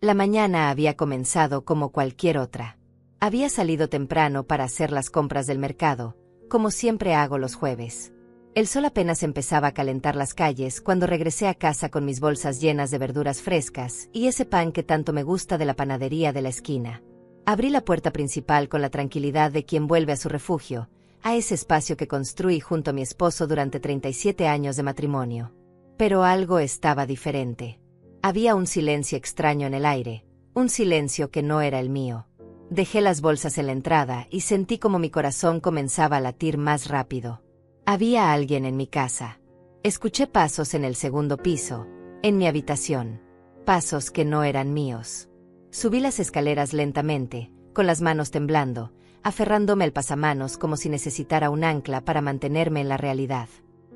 La mañana había comenzado como cualquier otra. Había salido temprano para hacer las compras del mercado, como siempre hago los jueves. El sol apenas empezaba a calentar las calles cuando regresé a casa con mis bolsas llenas de verduras frescas y ese pan que tanto me gusta de la panadería de la esquina. Abrí la puerta principal con la tranquilidad de quien vuelve a su refugio, a ese espacio que construí junto a mi esposo durante 37 años de matrimonio. Pero algo estaba diferente. Había un silencio extraño en el aire, un silencio que no era el mío. Dejé las bolsas en la entrada y sentí como mi corazón comenzaba a latir más rápido. Había alguien en mi casa. Escuché pasos en el segundo piso, en mi habitación. Pasos que no eran míos. Subí las escaleras lentamente, con las manos temblando, aferrándome al pasamanos como si necesitara un ancla para mantenerme en la realidad.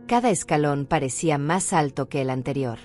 Cada escalón parecía más alto que el anterior.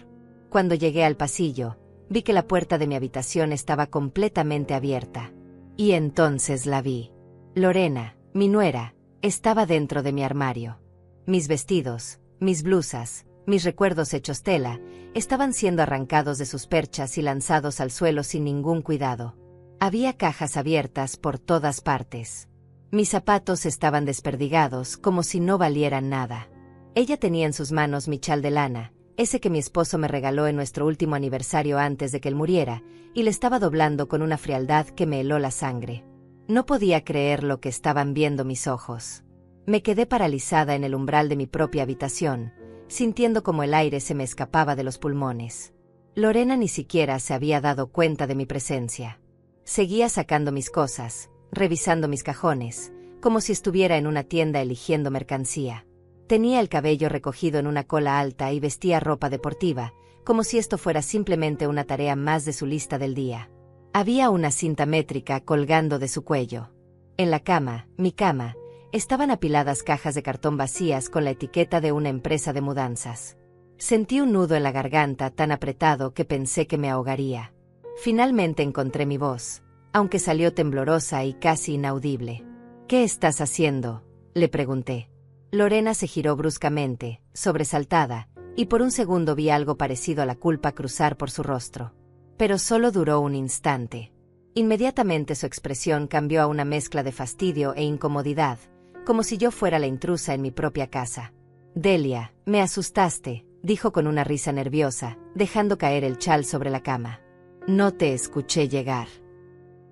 Cuando llegué al pasillo, vi que la puerta de mi habitación estaba completamente abierta. Y entonces la vi. Lorena, mi nuera, estaba dentro de mi armario. Mis vestidos, mis blusas, mis recuerdos hechos tela, estaban siendo arrancados de sus perchas y lanzados al suelo sin ningún cuidado. Había cajas abiertas por todas partes. Mis zapatos estaban desperdigados como si no valieran nada. Ella tenía en sus manos mi chal de lana, ese que mi esposo me regaló en nuestro último aniversario antes de que él muriera, y le estaba doblando con una frialdad que me heló la sangre. No podía creer lo que estaban viendo mis ojos. Me quedé paralizada en el umbral de mi propia habitación, sintiendo como el aire se me escapaba de los pulmones. Lorena ni siquiera se había dado cuenta de mi presencia. Seguía sacando mis cosas, revisando mis cajones, como si estuviera en una tienda eligiendo mercancía. Tenía el cabello recogido en una cola alta y vestía ropa deportiva, como si esto fuera simplemente una tarea más de su lista del día. Había una cinta métrica colgando de su cuello. En la cama, mi cama, estaban apiladas cajas de cartón vacías con la etiqueta de una empresa de mudanzas. Sentí un nudo en la garganta tan apretado que pensé que me ahogaría. Finalmente encontré mi voz, aunque salió temblorosa y casi inaudible. ¿Qué estás haciendo?, le pregunté. Lorena se giró bruscamente, sobresaltada, y por un segundo vi algo parecido a la culpa cruzar por su rostro. Pero solo duró un instante. Inmediatamente su expresión cambió a una mezcla de fastidio e incomodidad, como si yo fuera la intrusa en mi propia casa. «Delia, me asustaste», dijo con una risa nerviosa, dejando caer el chal sobre la cama. «No te escuché llegar».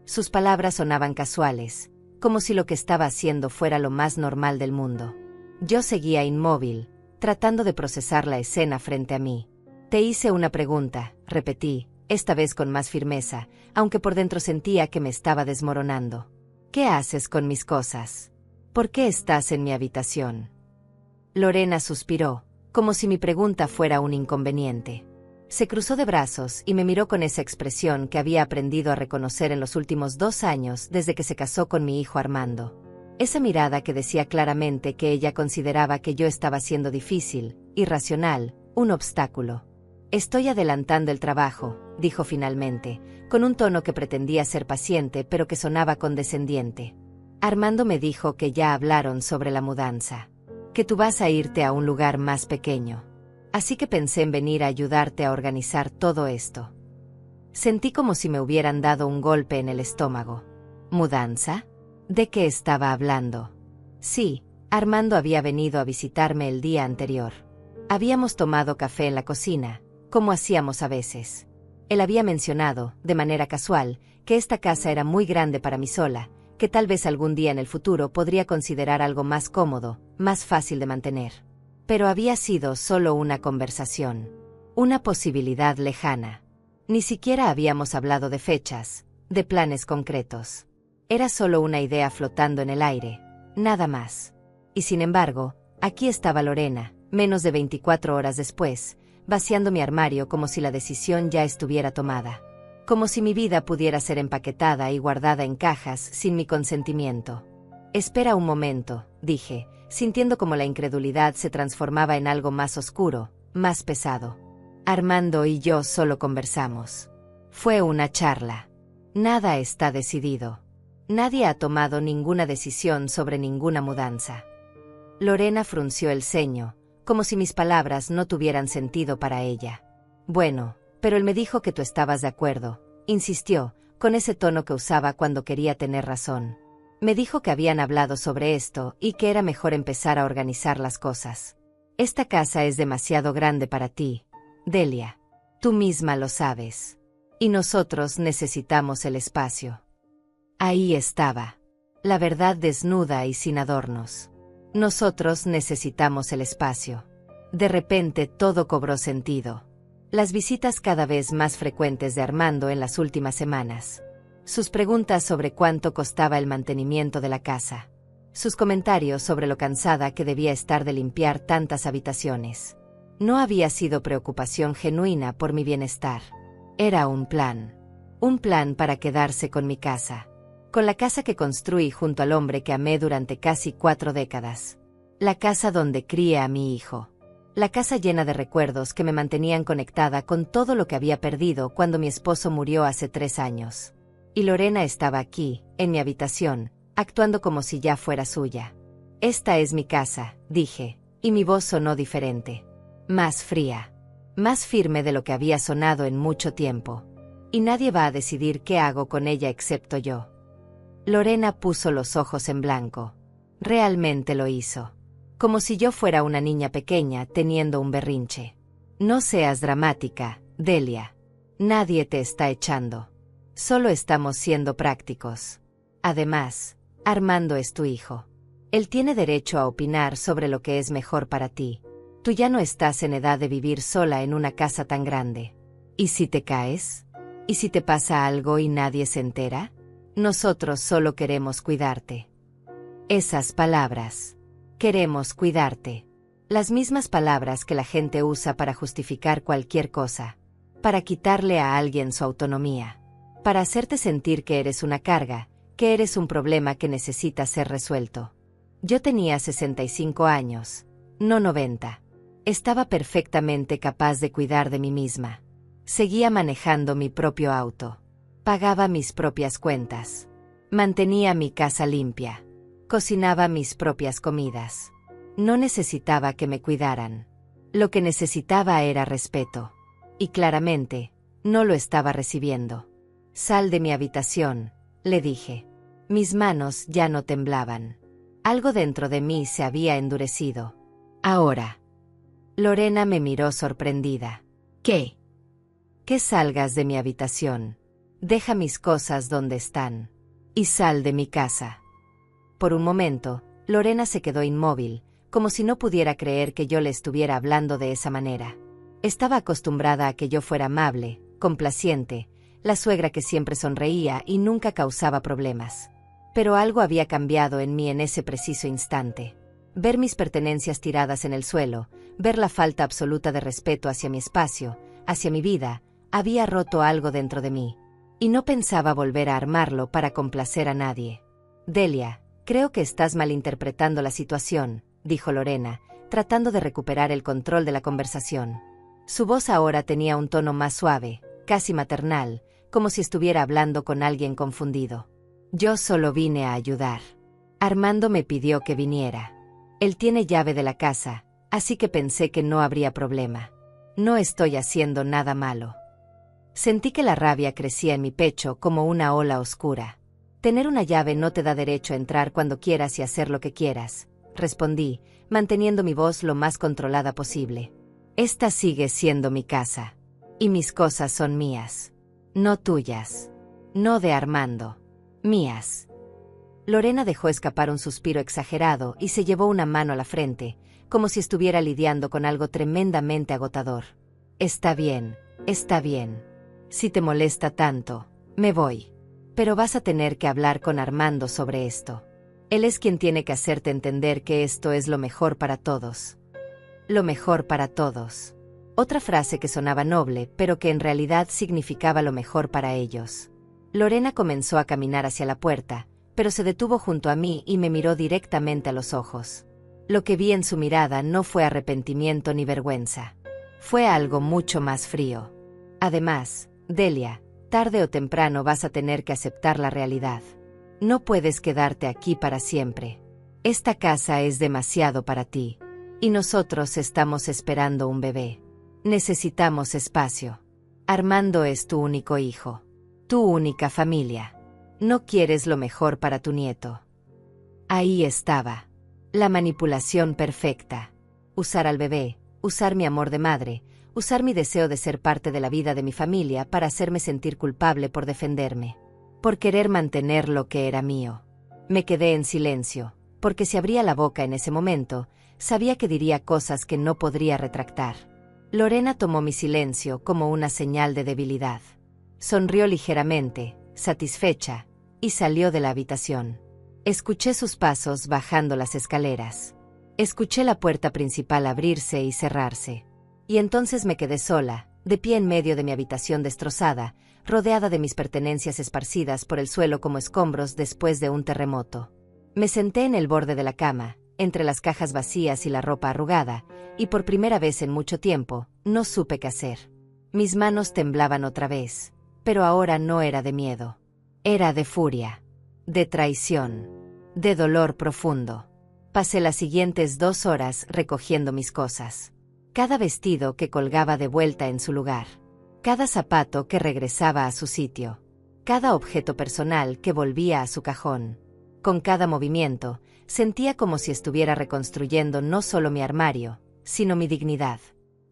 Sus palabras sonaban casuales, como si lo que estaba haciendo fuera lo más normal del mundo. Yo seguía inmóvil, tratando de procesar la escena frente a mí. «Te hice una pregunta», repetí, esta vez con más firmeza, aunque por dentro sentía que me estaba desmoronando. «¿Qué haces con mis cosas? ¿Por qué estás en mi habitación?». Lorena suspiró, como si mi pregunta fuera un inconveniente. Se cruzó de brazos y me miró con esa expresión que había aprendido a reconocer en los últimos 2 años desde que se casó con mi hijo Armando. Esa mirada que decía claramente que ella consideraba que yo estaba siendo difícil, irracional, un obstáculo. «Estoy adelantando el trabajo», dijo finalmente, con un tono que pretendía ser paciente pero que sonaba condescendiente. «Armando me dijo que ya hablaron sobre la mudanza, que tú vas a irte a un lugar más pequeño. Así que pensé en venir a ayudarte a organizar todo esto». Sentí como si me hubieran dado un golpe en el estómago. ¿Mudanza? ¿De qué estaba hablando? Sí, Armando había venido a visitarme el día anterior. Habíamos tomado café en la cocina, como hacíamos a veces. Él había mencionado, de manera casual, que esta casa era muy grande para mí sola, que tal vez algún día en el futuro podría considerar algo más cómodo, más fácil de mantener. Pero había sido solo una conversación, una posibilidad lejana. Ni siquiera habíamos hablado de fechas, de planes concretos. Era solo una idea flotando en el aire, nada más. Y sin embargo, aquí estaba Lorena, menos de 24 horas después, vaciando mi armario como si la decisión ya estuviera tomada. Como si mi vida pudiera ser empaquetada y guardada en cajas sin mi consentimiento. «Espera un momento», dije, sintiendo como la incredulidad se transformaba en algo más oscuro, más pesado. «Armando y yo solo conversamos. Fue una charla. Nada está decidido. Nadie ha tomado ninguna decisión sobre ninguna mudanza». Lorena frunció el ceño, como si mis palabras no tuvieran sentido para ella. «Bueno, pero él me dijo que tú estabas de acuerdo», insistió, con ese tono que usaba cuando quería tener razón. Me dijo que habían hablado sobre esto y que era mejor empezar a organizar las cosas. Esta casa es demasiado grande para ti, Delia. Tú misma lo sabes. Y nosotros necesitamos el espacio. Ahí estaba. La verdad desnuda y sin adornos. Nosotros necesitamos el espacio. De repente todo cobró sentido. Las visitas cada vez más frecuentes de Armando en las últimas semanas. Sus preguntas sobre cuánto costaba el mantenimiento de la casa. Sus comentarios sobre lo cansada que debía estar de limpiar tantas habitaciones. No había sido preocupación genuina por mi bienestar. Era un plan. Un plan para quedarse con mi casa. Con la casa que construí junto al hombre que amé durante casi 4 décadas. La casa donde crié a mi hijo. La casa llena de recuerdos que me mantenían conectada con todo lo que había perdido cuando mi esposo murió hace 3 años. Y Lorena estaba aquí, en mi habitación, actuando como si ya fuera suya. Esta es mi casa, dije, y mi voz sonó diferente. Más fría. Más firme de lo que había sonado en mucho tiempo. Y nadie va a decidir qué hago con ella excepto yo. Lorena puso los ojos en blanco. Realmente lo hizo. Como si yo fuera una niña pequeña teniendo un berrinche. No seas dramática, Delia. Nadie te está echando. Solo estamos siendo prácticos. Además, Armando es tu hijo. Él tiene derecho a opinar sobre lo que es mejor para ti. Tú ya no estás en edad de vivir sola en una casa tan grande. ¿Y si te caes? ¿Y si te pasa algo y nadie se entera? Nosotros solo queremos cuidarte. Esas palabras. Queremos cuidarte. Las mismas palabras que la gente usa para justificar cualquier cosa. Para quitarle a alguien su autonomía. Para hacerte sentir que eres una carga, que eres un problema que necesita ser resuelto. Yo tenía 65 años, no 90. Estaba perfectamente capaz de cuidar de mí misma. Seguía manejando mi propio auto. Pagaba mis propias cuentas. Mantenía mi casa limpia. Cocinaba mis propias comidas. No necesitaba que me cuidaran. Lo que necesitaba era respeto. Y claramente, no lo estaba recibiendo. Sal de mi habitación, le dije. Mis manos ya no temblaban. Algo dentro de mí se había endurecido. Ahora. Lorena me miró sorprendida. ¿Qué? Que salgas de mi habitación. Deja mis cosas donde están. Y sal de mi casa. Por un momento, Lorena se quedó inmóvil, como si no pudiera creer que yo le estuviera hablando de esa manera. Estaba acostumbrada a que yo fuera amable, complaciente, la suegra que siempre sonreía y nunca causaba problemas. Pero algo había cambiado en mí en ese preciso instante. Ver mis pertenencias tiradas en el suelo, ver la falta absoluta de respeto hacia mi espacio, hacia mi vida, había roto algo dentro de mí. Y no pensaba volver a armarlo para complacer a nadie. Delia, creo que estás malinterpretando la situación, dijo Lorena, tratando de recuperar el control de la conversación. Su voz ahora tenía un tono más suave, casi maternal, como si estuviera hablando con alguien confundido. Yo solo vine a ayudar. Armando me pidió que viniera. Él tiene llave de la casa, así que pensé que no habría problema. No estoy haciendo nada malo. Sentí que la rabia crecía en mi pecho como una ola oscura. Tener una llave no te da derecho a entrar cuando quieras y hacer lo que quieras, respondí, manteniendo mi voz lo más controlada posible. Esta sigue siendo mi casa. Y mis cosas son mías. No tuyas. No de Armando. Mías. Lorena dejó escapar un suspiro exagerado y se llevó una mano a la frente, como si estuviera lidiando con algo tremendamente agotador. Está bien, está bien. Si te molesta tanto, me voy. Pero vas a tener que hablar con Armando sobre esto. Él es quien tiene que hacerte entender que esto es lo mejor para todos. Lo mejor para todos. Otra frase que sonaba noble, pero que en realidad significaba lo mejor para ellos. Lorena comenzó a caminar hacia la puerta, pero se detuvo junto a mí y me miró directamente a los ojos. Lo que vi en su mirada no fue arrepentimiento ni vergüenza. Fue algo mucho más frío. Además, Delia, tarde o temprano vas a tener que aceptar la realidad. No puedes quedarte aquí para siempre. Esta casa es demasiado para ti. Y nosotros estamos esperando un bebé. Necesitamos espacio. Armando es tu único hijo. Tu única familia. No quieres lo mejor para tu nieto. Ahí estaba. La manipulación perfecta. Usar al bebé, usar mi amor de madre, usar mi deseo de ser parte de la vida de mi familia para hacerme sentir culpable por defenderme. Por querer mantener lo que era mío. Me quedé en silencio, porque si abría la boca en ese momento, sabía que diría cosas que no podría retractar. Lorena tomó mi silencio como una señal de debilidad. Sonrió ligeramente, satisfecha, y salió de la habitación. Escuché sus pasos bajando las escaleras. Escuché la puerta principal abrirse y cerrarse. Y entonces me quedé sola, de pie en medio de mi habitación destrozada, rodeada de mis pertenencias esparcidas por el suelo como escombros después de un terremoto. Me senté en el borde de la cama, entre las cajas vacías y la ropa arrugada, y por primera vez en mucho tiempo, no supe qué hacer. Mis manos temblaban otra vez, pero ahora no era de miedo. Era de furia, de traición, de dolor profundo. Pasé las siguientes 2 horas recogiendo mis cosas. Cada vestido que colgaba de vuelta en su lugar. Cada zapato que regresaba a su sitio. Cada objeto personal que volvía a su cajón. Con cada movimiento, sentía como si estuviera reconstruyendo no solo mi armario, sino mi dignidad.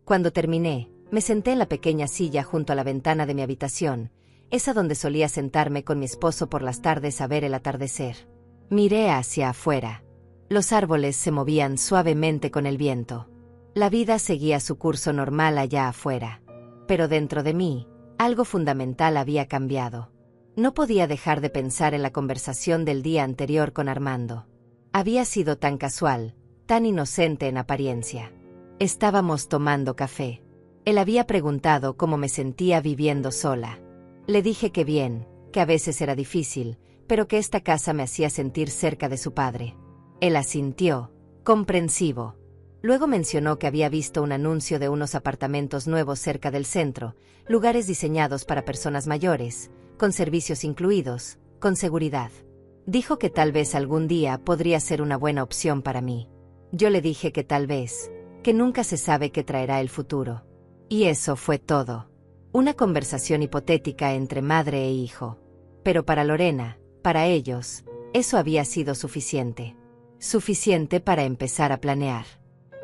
Cuando terminé, me senté en la pequeña silla junto a la ventana de mi habitación, esa donde solía sentarme con mi esposo por las tardes a ver el atardecer. Miré hacia afuera. Los árboles se movían suavemente con el viento. La vida seguía su curso normal allá afuera. Pero dentro de mí, algo fundamental había cambiado. No podía dejar de pensar en la conversación del día anterior con Armando. Había sido tan casual, tan inocente en apariencia. Estábamos tomando café. Él había preguntado cómo me sentía viviendo sola. Le dije que bien, que a veces era difícil, pero que esta casa me hacía sentir cerca de su padre. Él asintió, comprensivo. Luego mencionó que había visto un anuncio de unos apartamentos nuevos cerca del centro, lugares diseñados para personas mayores, con servicios incluidos, con seguridad. Dijo que tal vez algún día podría ser una buena opción para mí. Yo le dije que tal vez, que nunca se sabe qué traerá el futuro. Y eso fue todo. Una conversación hipotética entre madre e hijo. Pero para Lorena, para ellos, eso había sido suficiente. Suficiente para empezar a planear.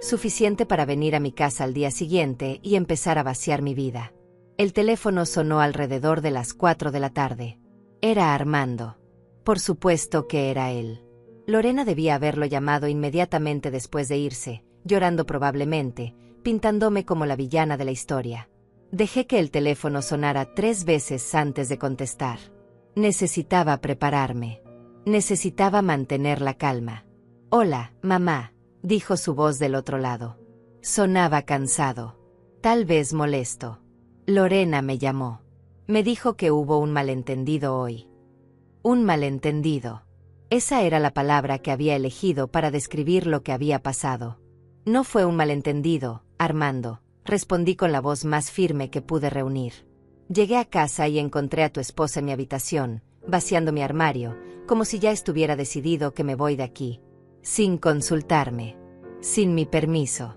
Suficiente para venir a mi casa al día siguiente y empezar a vaciar mi vida. El teléfono sonó alrededor de las 4 de la tarde. Era Armando. Por supuesto que era él. Lorena debía haberlo llamado inmediatamente después de irse, llorando probablemente, pintándome como la villana de la historia. Dejé que el teléfono sonara 3 veces antes de contestar. Necesitaba prepararme. Necesitaba mantener la calma. «Hola, mamá», dijo su voz del otro lado. Sonaba cansado. Tal vez molesto. Lorena me llamó. Me dijo que hubo un malentendido hoy. Un malentendido. Esa era la palabra que había elegido para describir lo que había pasado. No fue un malentendido, Armando, respondí con la voz más firme que pude reunir. Llegué a casa y encontré a tu esposa en mi habitación, vaciando mi armario, como si ya estuviera decidido que me voy de aquí. Sin consultarme. Sin mi permiso.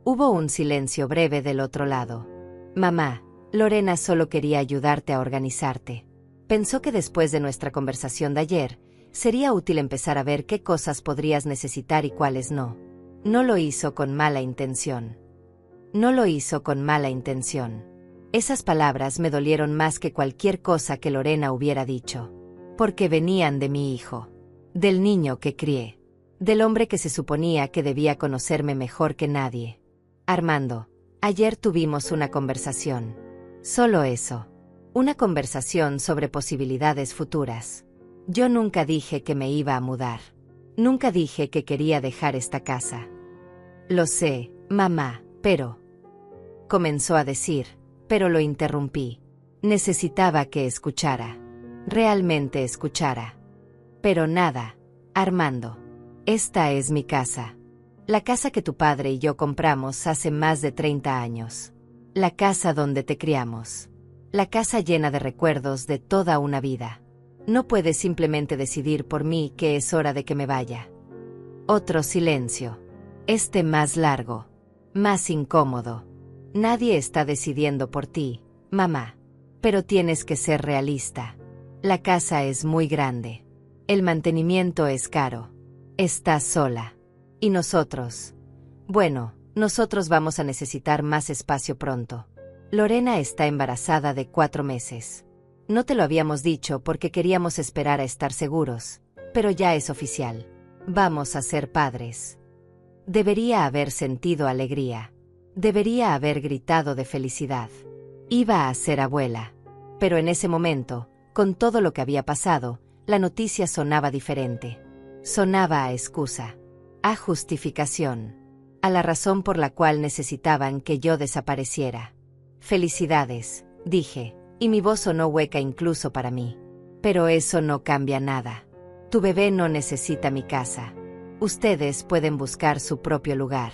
Hubo un silencio breve del otro lado. Mamá, Lorena solo quería ayudarte a organizarte. Pensó que después de nuestra conversación de ayer, sería útil empezar a ver qué cosas podrías necesitar y cuáles no. No lo hizo con mala intención. No lo hizo con mala intención. Esas palabras me dolieron más que cualquier cosa que Lorena hubiera dicho. Porque venían de mi hijo. Del niño que crié. Del hombre que se suponía que debía conocerme mejor que nadie. Armando, ayer tuvimos una conversación. Solo eso. Una conversación sobre posibilidades futuras. Yo nunca dije que me iba a mudar. Nunca dije que quería dejar esta casa. Lo sé, mamá, pero... Comenzó a decir, pero lo interrumpí. Necesitaba que escuchara. Realmente escuchara. Pero nada, Armando. Esta es mi casa. La casa que tu padre y yo compramos hace más de 30 años. La casa donde te criamos. La casa llena de recuerdos de toda una vida. No puedes simplemente decidir por mí que es hora de que me vaya. Otro silencio. Este más largo. Más incómodo. Nadie está decidiendo por ti, mamá. Pero tienes que ser realista. La casa es muy grande. El mantenimiento es caro. Estás sola. Y nosotros. Bueno, nosotros vamos a necesitar más espacio pronto. Lorena está embarazada de 4 meses. No te lo habíamos dicho porque queríamos esperar a estar seguros, pero ya es oficial. Vamos a ser padres. Debería haber sentido alegría. Debería haber gritado de felicidad. Iba a ser abuela. Pero en ese momento, con todo lo que había pasado, la noticia sonaba diferente. Sonaba a excusa, a justificación, a la razón por la cual necesitaban que yo desapareciera. Felicidades, dije, y mi voz sonó hueca incluso para mí. Pero eso no cambia nada. Tu bebé no necesita mi casa. Ustedes pueden buscar su propio lugar.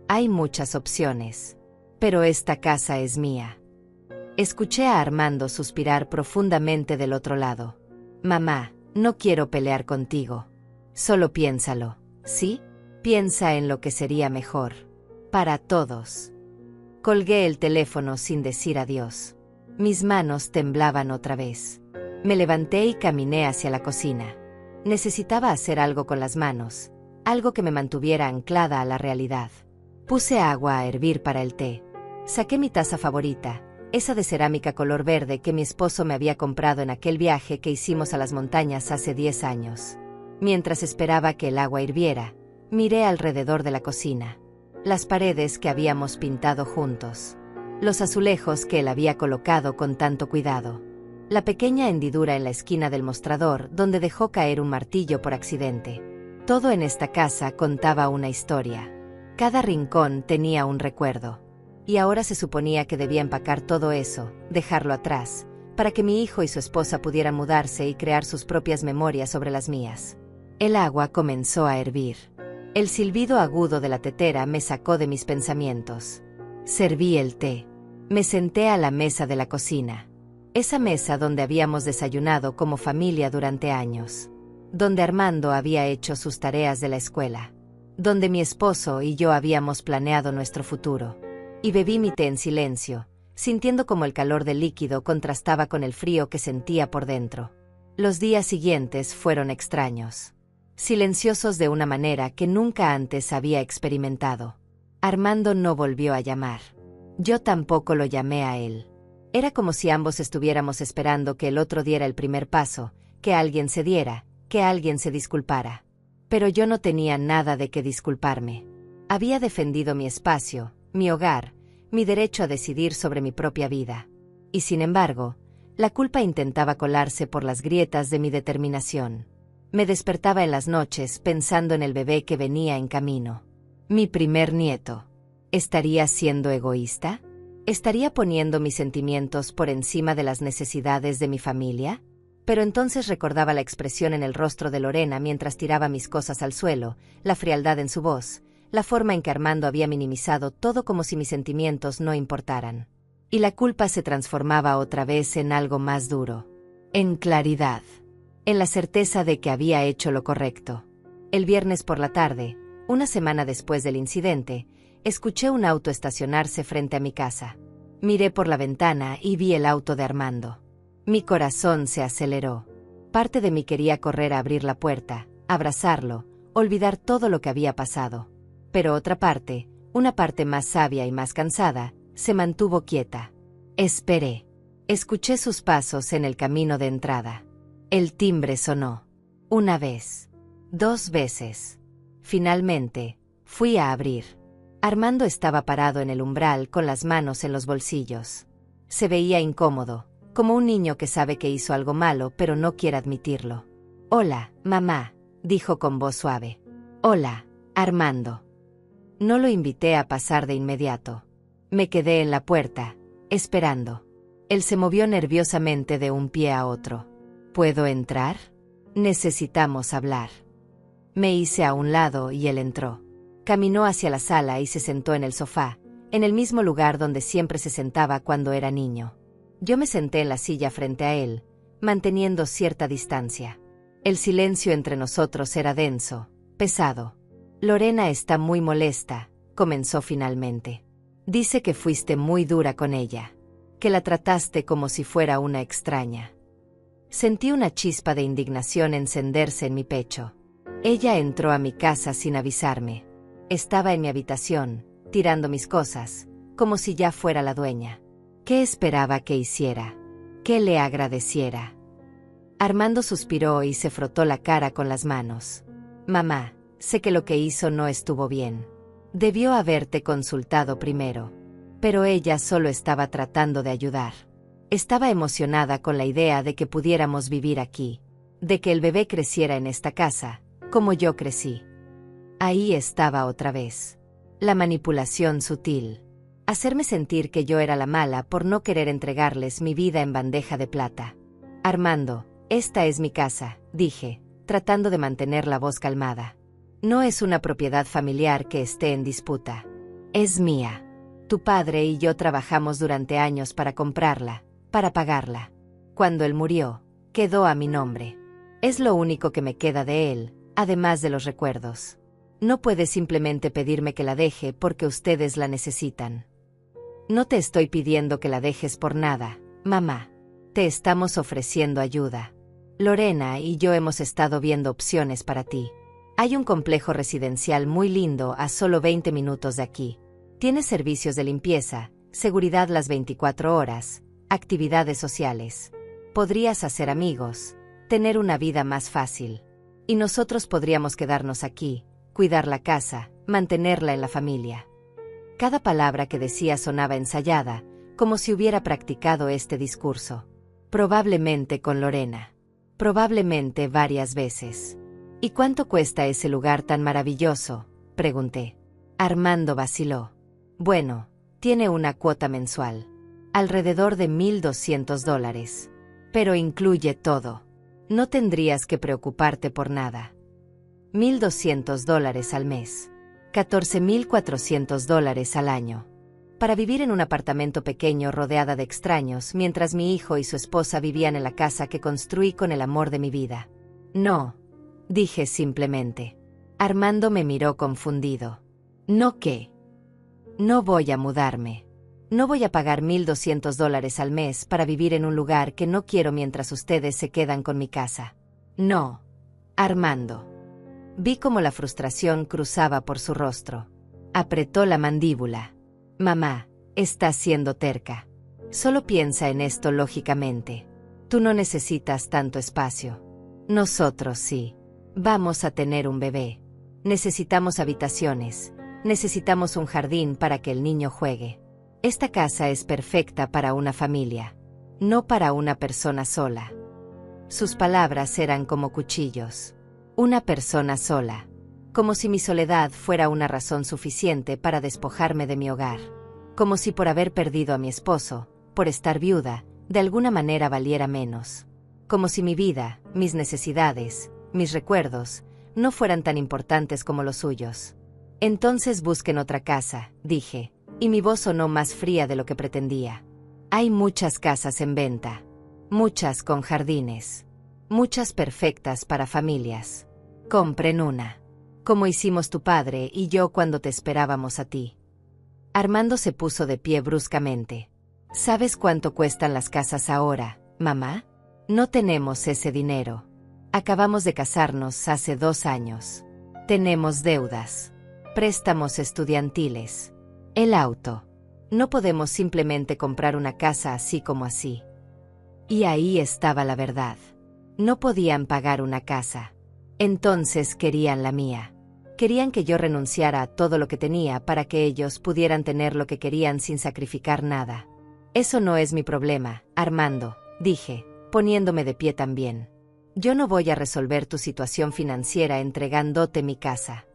Hay muchas opciones. Pero esta casa es mía. Escuché a Armando suspirar profundamente del otro lado. Mamá, no quiero pelear contigo. Solo piénsalo, ¿sí? Piensa en lo que sería mejor. Para todos. Colgué el teléfono sin decir adiós. Mis manos temblaban otra vez. Me levanté y caminé hacia la cocina. Necesitaba hacer algo con las manos, algo que me mantuviera anclada a la realidad. Puse agua a hervir para el té. Saqué mi taza favorita, esa de cerámica color verde que mi esposo me había comprado en aquel viaje que hicimos a las montañas hace 10 años. Mientras esperaba que el agua hirviera, miré alrededor de la cocina. Las paredes que habíamos pintado juntos. Los azulejos que él había colocado con tanto cuidado. La pequeña hendidura en la esquina del mostrador donde dejó caer un martillo por accidente. Todo en esta casa contaba una historia. Cada rincón tenía un recuerdo. Y ahora se suponía que debía empacar todo eso, dejarlo atrás, para que mi hijo y su esposa pudieran mudarse y crear sus propias memorias sobre las mías. El agua comenzó a hervir. El silbido agudo de la tetera me sacó de mis pensamientos. Serví el té. Me senté a la mesa de la cocina. Esa mesa donde habíamos desayunado como familia durante años. Donde Armando había hecho sus tareas de la escuela. Donde mi esposo y yo habíamos planeado nuestro futuro. Y bebí mi té en silencio, sintiendo como el calor del líquido contrastaba con el frío que sentía por dentro. Los días siguientes fueron extraños. Silenciosos de una manera que nunca antes había experimentado. Armando no volvió a llamar. Yo tampoco lo llamé a él. Era como si ambos estuviéramos esperando que el otro diera el primer paso, que alguien se diera, que alguien se disculpara. Pero yo no tenía nada de qué disculparme. Había defendido mi espacio, mi hogar, mi derecho a decidir sobre mi propia vida. Y sin embargo, la culpa intentaba colarse por las grietas de mi determinación. Me despertaba en las noches pensando en el bebé que venía en camino. Mi primer nieto. ¿Estaría siendo egoísta? ¿Estaría poniendo mis sentimientos por encima de las necesidades de mi familia? Pero entonces recordaba la expresión en el rostro de Lorena mientras tiraba mis cosas al suelo, la frialdad en su voz, la forma en que Armando había minimizado todo como si mis sentimientos no importaran. Y la culpa se transformaba otra vez en algo más duro. En claridad. En la certeza de que había hecho lo correcto. El viernes por la tarde, una semana después del incidente, escuché un auto estacionarse frente a mi casa. Miré por la ventana y vi el auto de Armando. Mi corazón se aceleró. Parte de mí quería correr a abrir la puerta, abrazarlo, olvidar todo lo que había pasado. Pero otra parte, una parte más sabia y más cansada, se mantuvo quieta. Esperé. Escuché sus pasos en el camino de entrada. El timbre sonó. Una vez. 2 veces. Finalmente, fui a abrir. Armando estaba parado en el umbral con las manos en los bolsillos. Se veía incómodo, como un niño que sabe que hizo algo malo pero no quiere admitirlo. «Hola, mamá», dijo con voz suave. «Hola, Armando». No lo invité a pasar de inmediato. Me quedé en la puerta, esperando. Él se movió nerviosamente de un pie a otro. ¿Puedo entrar? Necesitamos hablar. Me hice a un lado y él entró. Caminó hacia la sala y se sentó en el sofá, en el mismo lugar donde siempre se sentaba cuando era niño. Yo me senté en la silla frente a él, manteniendo cierta distancia. El silencio entre nosotros era denso, pesado. Lorena está muy molesta, comenzó finalmente. Dice que fuiste muy dura con ella. que la trataste como si fuera una extraña. Sentí una chispa de indignación encenderse en mi pecho. Ella entró a mi casa sin avisarme. Estaba en mi habitación, tirando mis cosas, como si ya fuera la dueña. ¿Qué esperaba que hiciera? ¿Que le agradeciera? Armando suspiró y se frotó la cara con las manos. Mamá, sé que lo que hizo no estuvo bien. Debió haberte consultado primero. Pero ella solo estaba tratando de ayudar. Estaba emocionada con la idea de que pudiéramos vivir aquí, de que el bebé creciera en esta casa, como yo crecí. Ahí estaba otra vez. La manipulación sutil. Hacerme sentir que yo era la mala por no querer entregarles mi vida en bandeja de plata. Armando, esta es mi casa, dije, tratando de mantener la voz calmada. No es una propiedad familiar que esté en disputa. Es mía. Tu padre y yo trabajamos durante años para comprarla, para pagarla. Cuando él murió, quedó a mi nombre. Es lo único que me queda de él, además de los recuerdos. No puedes simplemente pedirme que la deje porque ustedes la necesitan. No te estoy pidiendo que la dejes por nada, mamá. Te estamos ofreciendo ayuda. Lorena y yo hemos estado viendo opciones para ti. Hay un complejo residencial muy lindo a solo 20 minutos de aquí. Tiene servicios de limpieza, seguridad las 24 horas, actividades sociales. Podrías hacer amigos, tener una vida más fácil. Y nosotros podríamos quedarnos aquí, cuidar la casa, mantenerla en la familia. Cada palabra que decía sonaba ensayada, como si hubiera practicado este discurso. Probablemente con Lorena. Probablemente varias veces. ¿Y cuánto cuesta ese lugar tan maravilloso?, pregunté. Armando vaciló. Bueno, tiene una cuota mensual. Alrededor de $1,200. Pero incluye todo. No tendrías que preocuparte por nada. $1,200 al mes. $14,400 al año. Para vivir en un apartamento pequeño rodeada de extraños mientras mi hijo y su esposa vivían en la casa que construí con el amor de mi vida. No, dije simplemente. Armando me miró confundido. ¿No qué? No voy a mudarme. No voy a pagar $1,200 al mes para vivir en un lugar que no quiero mientras ustedes se quedan con mi casa. No, Armando. Vi cómo la frustración cruzaba por su rostro. Apretó la mandíbula. Mamá, estás siendo terca. Solo piensa en esto lógicamente. Tú no necesitas tanto espacio. Nosotros sí. Vamos a tener un bebé. Necesitamos habitaciones. Necesitamos un jardín para que el niño juegue. Esta casa es perfecta para una familia, no para una persona sola. Sus palabras eran como cuchillos. Una persona sola. Como si mi soledad fuera una razón suficiente para despojarme de mi hogar. Como si por haber perdido a mi esposo, por estar viuda, de alguna manera valiera menos. Como si mi vida, mis necesidades, mis recuerdos, no fueran tan importantes como los suyos. Entonces busquen otra casa, dije, y mi voz sonó más fría de lo que pretendía. Hay muchas casas en venta. Muchas con jardines. Muchas perfectas para familias. Compren una. Como hicimos tu padre y yo cuando te esperábamos a ti. Armando se puso de pie bruscamente. ¿Sabes cuánto cuestan las casas ahora, mamá? No tenemos ese dinero. Acabamos de casarnos hace 2 años. Tenemos deudas. Préstamos estudiantiles. El auto. No podemos simplemente comprar una casa así como así. Y ahí estaba la verdad. No podían pagar una casa. Entonces querían la mía. Querían que yo renunciara a todo lo que tenía para que ellos pudieran tener lo que querían sin sacrificar nada. Eso no es mi problema, Armando, dije, poniéndome de pie también. Yo no voy a resolver tu situación financiera entregándote mi casa.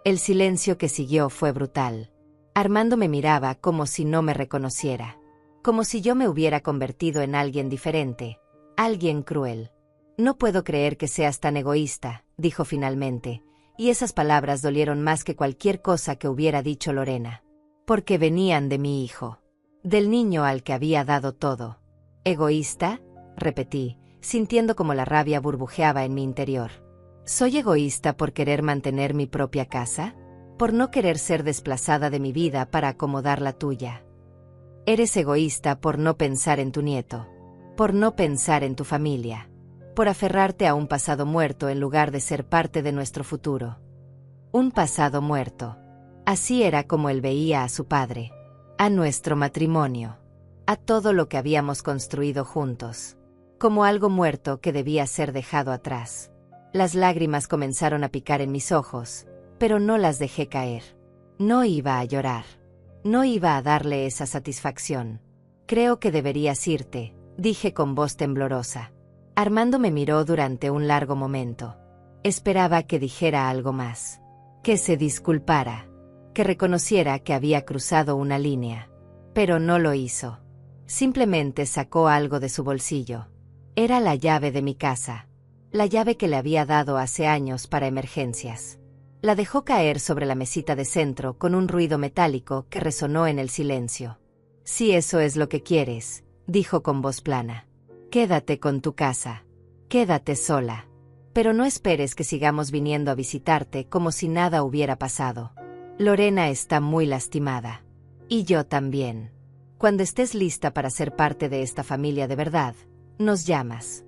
El silencio que siguió fue brutal. Armando me miraba como si no me reconociera. Como si yo me hubiera convertido en alguien diferente, alguien cruel. No puedo creer que seas tan egoísta, dijo finalmente, y esas palabras dolieron más que cualquier cosa que hubiera dicho Lorena. Porque venían de mi hijo. Del niño al que había dado todo. ¿Egoísta?, repetí, sintiendo como la rabia burbujeaba en mi interior. ¿Soy egoísta por querer mantener mi propia casa? ¿Por no querer ser desplazada de mi vida para acomodar la tuya? Eres egoísta por no pensar en tu nieto, por no pensar en tu familia, por aferrarte a un pasado muerto en lugar de ser parte de nuestro futuro. Un pasado muerto. Así era como él veía a su padre, a nuestro matrimonio, a todo lo que habíamos construido juntos, como algo muerto que debía ser dejado atrás. Las lágrimas comenzaron a picar en mis ojos, pero no las dejé caer. No iba a llorar. No iba a darle esa satisfacción. Creo que deberías irte, dije con voz temblorosa. Armando me miró durante un largo momento. Esperaba que dijera algo más. Que se disculpara. Que reconociera que había cruzado una línea. Pero no lo hizo. Simplemente sacó algo de su bolsillo. Era la llave de mi casa. La llave que le había dado hace años para emergencias. La dejó caer sobre la mesita de centro con un ruido metálico que resonó en el silencio. Si eso es lo que quieres, dijo con voz plana. Quédate con tu casa. Quédate sola. Pero no esperes que sigamos viniendo a visitarte como si nada hubiera pasado. Lorena está muy lastimada. Y yo también. Cuando estés lista para ser parte de esta familia de verdad, nos llamas.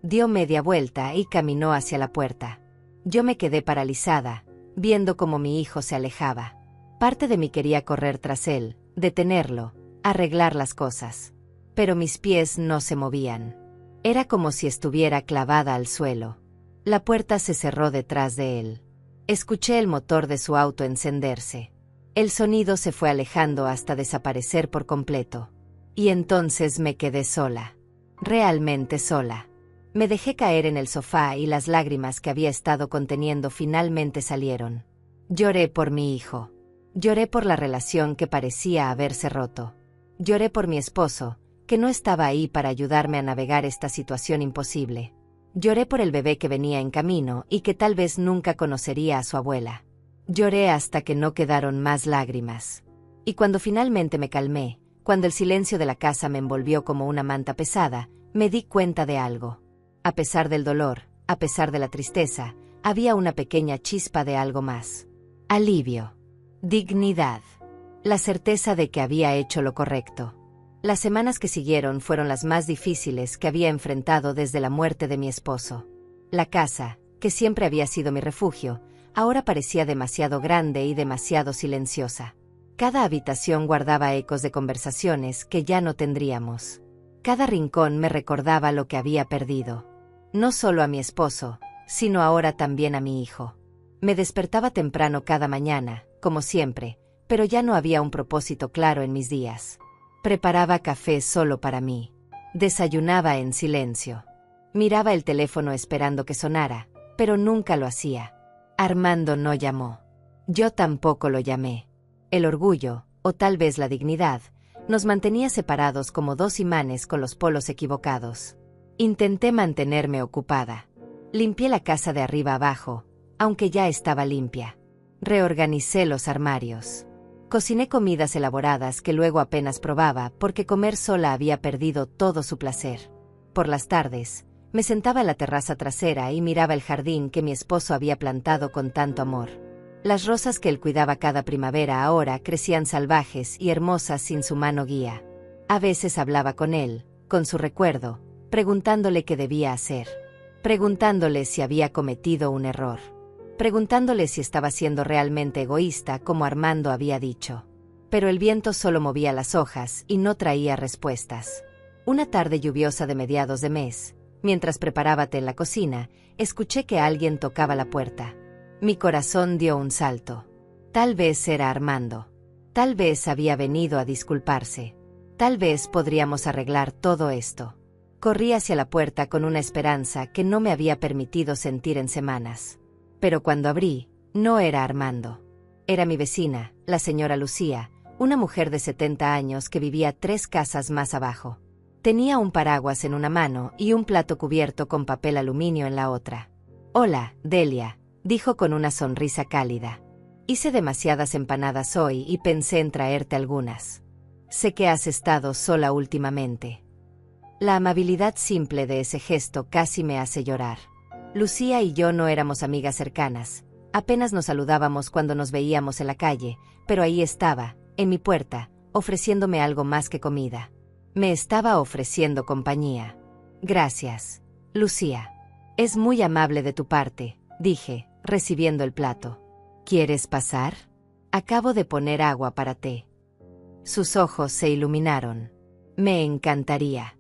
Dio media vuelta y caminó hacia la puerta. Yo me quedé paralizada, viendo cómo mi hijo se alejaba. Parte de mí quería correr tras él, detenerlo, arreglar las cosas. Pero mis pies no se movían. Era como si estuviera clavada al suelo. La puerta se cerró detrás de él. Escuché el motor de su auto encenderse. El sonido se fue alejando hasta desaparecer por completo. Y entonces me quedé sola. Realmente sola. Me dejé caer en el sofá y las lágrimas que había estado conteniendo finalmente salieron. Lloré por mi hijo. Lloré por la relación que parecía haberse roto. Lloré por mi esposo, que no estaba ahí para ayudarme a navegar esta situación imposible. Lloré por el bebé que venía en camino y que tal vez nunca conocería a su abuela. Lloré hasta que no quedaron más lágrimas. Y cuando finalmente me calmé, cuando el silencio de la casa me envolvió como una manta pesada, me di cuenta de algo. A pesar del dolor, a pesar de la tristeza, había una pequeña chispa de algo más. Alivio. Dignidad. La certeza de que había hecho lo correcto. Las semanas que siguieron fueron las más difíciles que había enfrentado desde la muerte de mi esposo. La casa, que siempre había sido mi refugio, ahora parecía demasiado grande y demasiado silenciosa. Cada habitación guardaba ecos de conversaciones que ya no tendríamos. Cada rincón me recordaba lo que había perdido. No solo a mi esposo, sino ahora también a mi hijo. Me despertaba temprano cada mañana, como siempre, pero ya no había un propósito claro en mis días. Preparaba café solo para mí. Desayunaba en silencio. Miraba el teléfono esperando que sonara, pero nunca lo hacía. Armando no llamó. Yo tampoco lo llamé. El orgullo, o tal vez la dignidad, nos mantenía separados como dos imanes con los polos equivocados. Intenté mantenerme ocupada. Limpié la casa de arriba abajo, aunque ya estaba limpia. Reorganicé los armarios. Cociné comidas elaboradas que luego apenas probaba porque comer sola había perdido todo su placer. Por las tardes, me sentaba en la terraza trasera y miraba el jardín que mi esposo había plantado con tanto amor. Las rosas que él cuidaba cada primavera ahora crecían salvajes y hermosas sin su mano guía. A veces hablaba con él, con su recuerdo, preguntándole qué debía hacer. Preguntándole si había cometido un error. Preguntándole si estaba siendo realmente egoísta como Armando había dicho. Pero el viento solo movía las hojas y no traía respuestas. Una tarde lluviosa de mediados de mes, mientras preparaba té en la cocina, escuché que alguien tocaba la puerta. Mi corazón dio un salto. Tal vez era Armando. Tal vez había venido a disculparse. Tal vez podríamos arreglar todo esto. Corrí hacia la puerta con una esperanza que no me había permitido sentir en semanas. Pero cuando abrí, no era Armando. Era mi vecina, la señora Lucía, una mujer de 70 años que vivía 3 casas más abajo. Tenía un paraguas en una mano y un plato cubierto con papel aluminio en la otra. «Hola, Delia», dijo con una sonrisa cálida. «Hice demasiadas empanadas hoy y pensé en traerte algunas. Sé que has estado sola últimamente». La amabilidad simple de ese gesto casi me hace llorar. Lucía y yo no éramos amigas cercanas, apenas nos saludábamos cuando nos veíamos en la calle, pero ahí estaba, en mi puerta, ofreciéndome algo más que comida. Me estaba ofreciendo compañía. Gracias, Lucía. Es muy amable de tu parte, dije, recibiendo el plato. ¿Quieres pasar? Acabo de poner agua para té. Sus ojos se iluminaron. Me encantaría.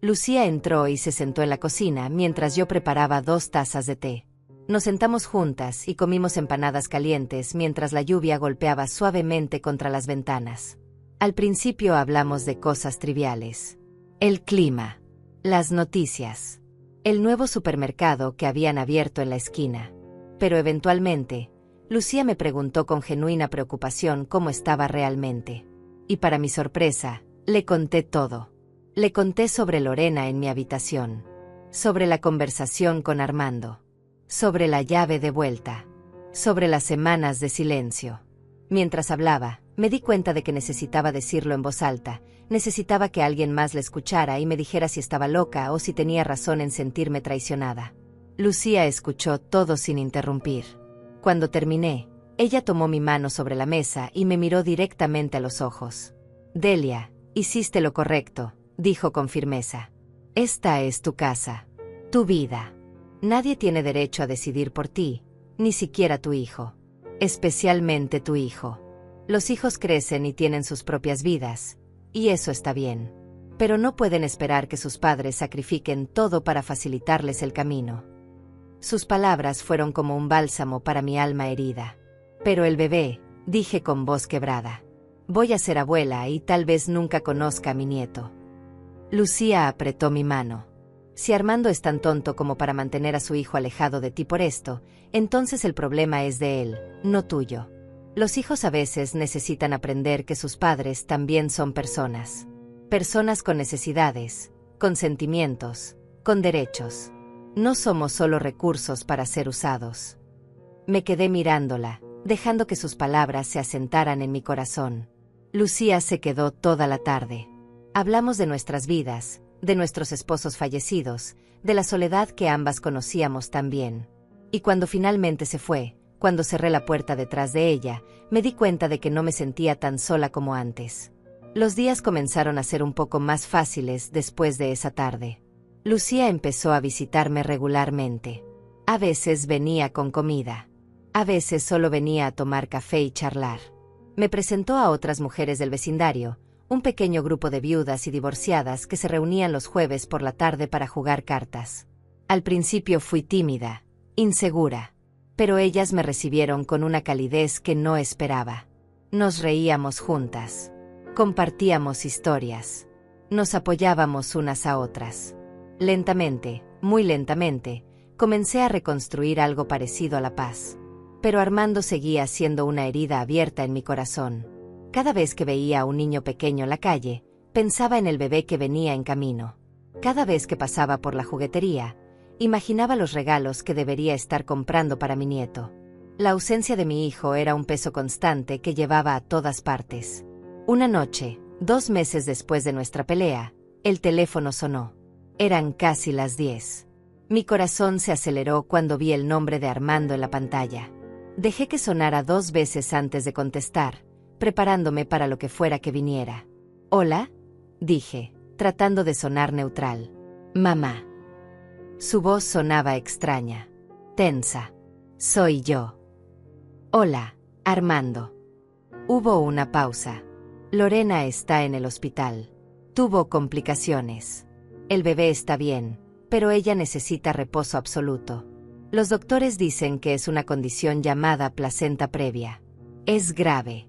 Lucía entró y se sentó en la cocina mientras yo preparaba 2 tazas de té. Nos sentamos juntas y comimos empanadas calientes mientras la lluvia golpeaba suavemente contra las ventanas. Al principio hablamos de cosas triviales. El clima, las noticias, el nuevo supermercado que habían abierto en la esquina. Pero eventualmente, Lucía me preguntó con genuina preocupación cómo estaba realmente. Y para mi sorpresa, le conté todo. Le conté sobre Lorena en mi habitación, sobre la conversación con Armando, sobre la llave de vuelta, sobre las semanas de silencio. Mientras hablaba, me di cuenta de que necesitaba decirlo en voz alta, necesitaba que alguien más la escuchara y me dijera si estaba loca o si tenía razón en sentirme traicionada. Lucía escuchó todo sin interrumpir. Cuando terminé, ella tomó mi mano sobre la mesa y me miró directamente a los ojos. Delia, hiciste lo correcto, dijo con firmeza. Esta es tu casa, tu vida. Nadie tiene derecho a decidir por ti, ni siquiera tu hijo. Especialmente tu hijo. Los hijos crecen y tienen sus propias vidas, y eso está bien. Pero no pueden esperar que sus padres sacrifiquen todo para facilitarles el camino. Sus palabras fueron como un bálsamo para mi alma herida. Pero el bebé, dije con voz quebrada. Voy a ser abuela y tal vez nunca conozca a mi nieto. Lucía apretó mi mano. Si Armando es tan tonto como para mantener a su hijo alejado de ti por esto, entonces el problema es de él, no tuyo. Los hijos a veces necesitan aprender que sus padres también son personas. Personas con necesidades, con sentimientos, con derechos. No somos solo recursos para ser usados. Me quedé mirándola, dejando que sus palabras se asentaran en mi corazón. Lucía se quedó toda la tarde. Hablamos de nuestras vidas, de nuestros esposos fallecidos, de la soledad que ambas conocíamos tan bien. Y cuando finalmente se fue, cuando cerré la puerta detrás de ella, me di cuenta de que no me sentía tan sola como antes. Los días comenzaron a ser un poco más fáciles después de esa tarde. Lucía empezó a visitarme regularmente. A veces venía con comida. A veces solo venía a tomar café y charlar. Me presentó a otras mujeres del vecindario, un pequeño grupo de viudas y divorciadas que se reunían los jueves por la tarde para jugar cartas. Al principio fui tímida, insegura, pero ellas me recibieron con una calidez que no esperaba. Nos reíamos juntas, compartíamos historias, nos apoyábamos unas a otras. Lentamente, muy lentamente, comencé a reconstruir algo parecido a la paz. Pero Armando seguía siendo una herida abierta en mi corazón. Cada vez que veía a un niño pequeño en la calle, pensaba en el bebé que venía en camino. Cada vez que pasaba por la juguetería, imaginaba los regalos que debería estar comprando para mi nieto. La ausencia de mi hijo era un peso constante que llevaba a todas partes. Una noche, 2 meses después de nuestra pelea, el teléfono sonó. Eran casi las 10. Mi corazón se aceleró cuando vi el nombre de Armando en la pantalla. Dejé que sonara 2 veces antes de contestar, preparándome para lo que fuera que viniera. «Hola», dije, tratando de sonar neutral. «Mamá». Su voz sonaba extraña, tensa. «Soy yo». «Hola, Armando». Hubo una pausa. «Lorena está en el hospital. Tuvo complicaciones. El bebé está bien, pero ella necesita reposo absoluto. Los doctores dicen que es una condición llamada placenta previa. Es grave».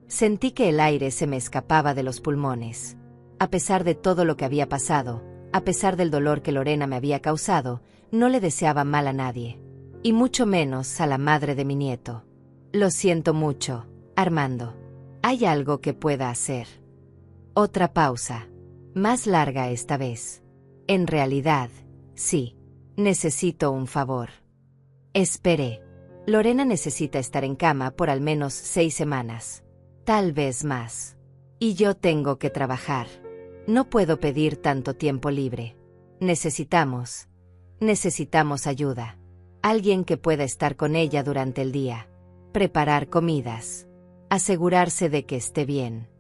Sentí que el aire se me escapaba de los pulmones. A pesar de todo lo que había pasado, a pesar del dolor que Lorena me había causado, no le deseaba mal a nadie. Y mucho menos a la madre de mi nieto. «Lo siento mucho, Armando. ¿Hay algo que pueda hacer?» Otra pausa. Más larga esta vez. «En realidad, sí. Necesito un favor». Esperé. Lorena necesita estar en cama por al menos 6 semanas. Tal vez más. Y yo tengo que trabajar. No puedo pedir tanto tiempo libre. Necesitamos ayuda. Alguien que pueda estar con ella durante el día. Preparar comidas. Asegurarse de que esté bien.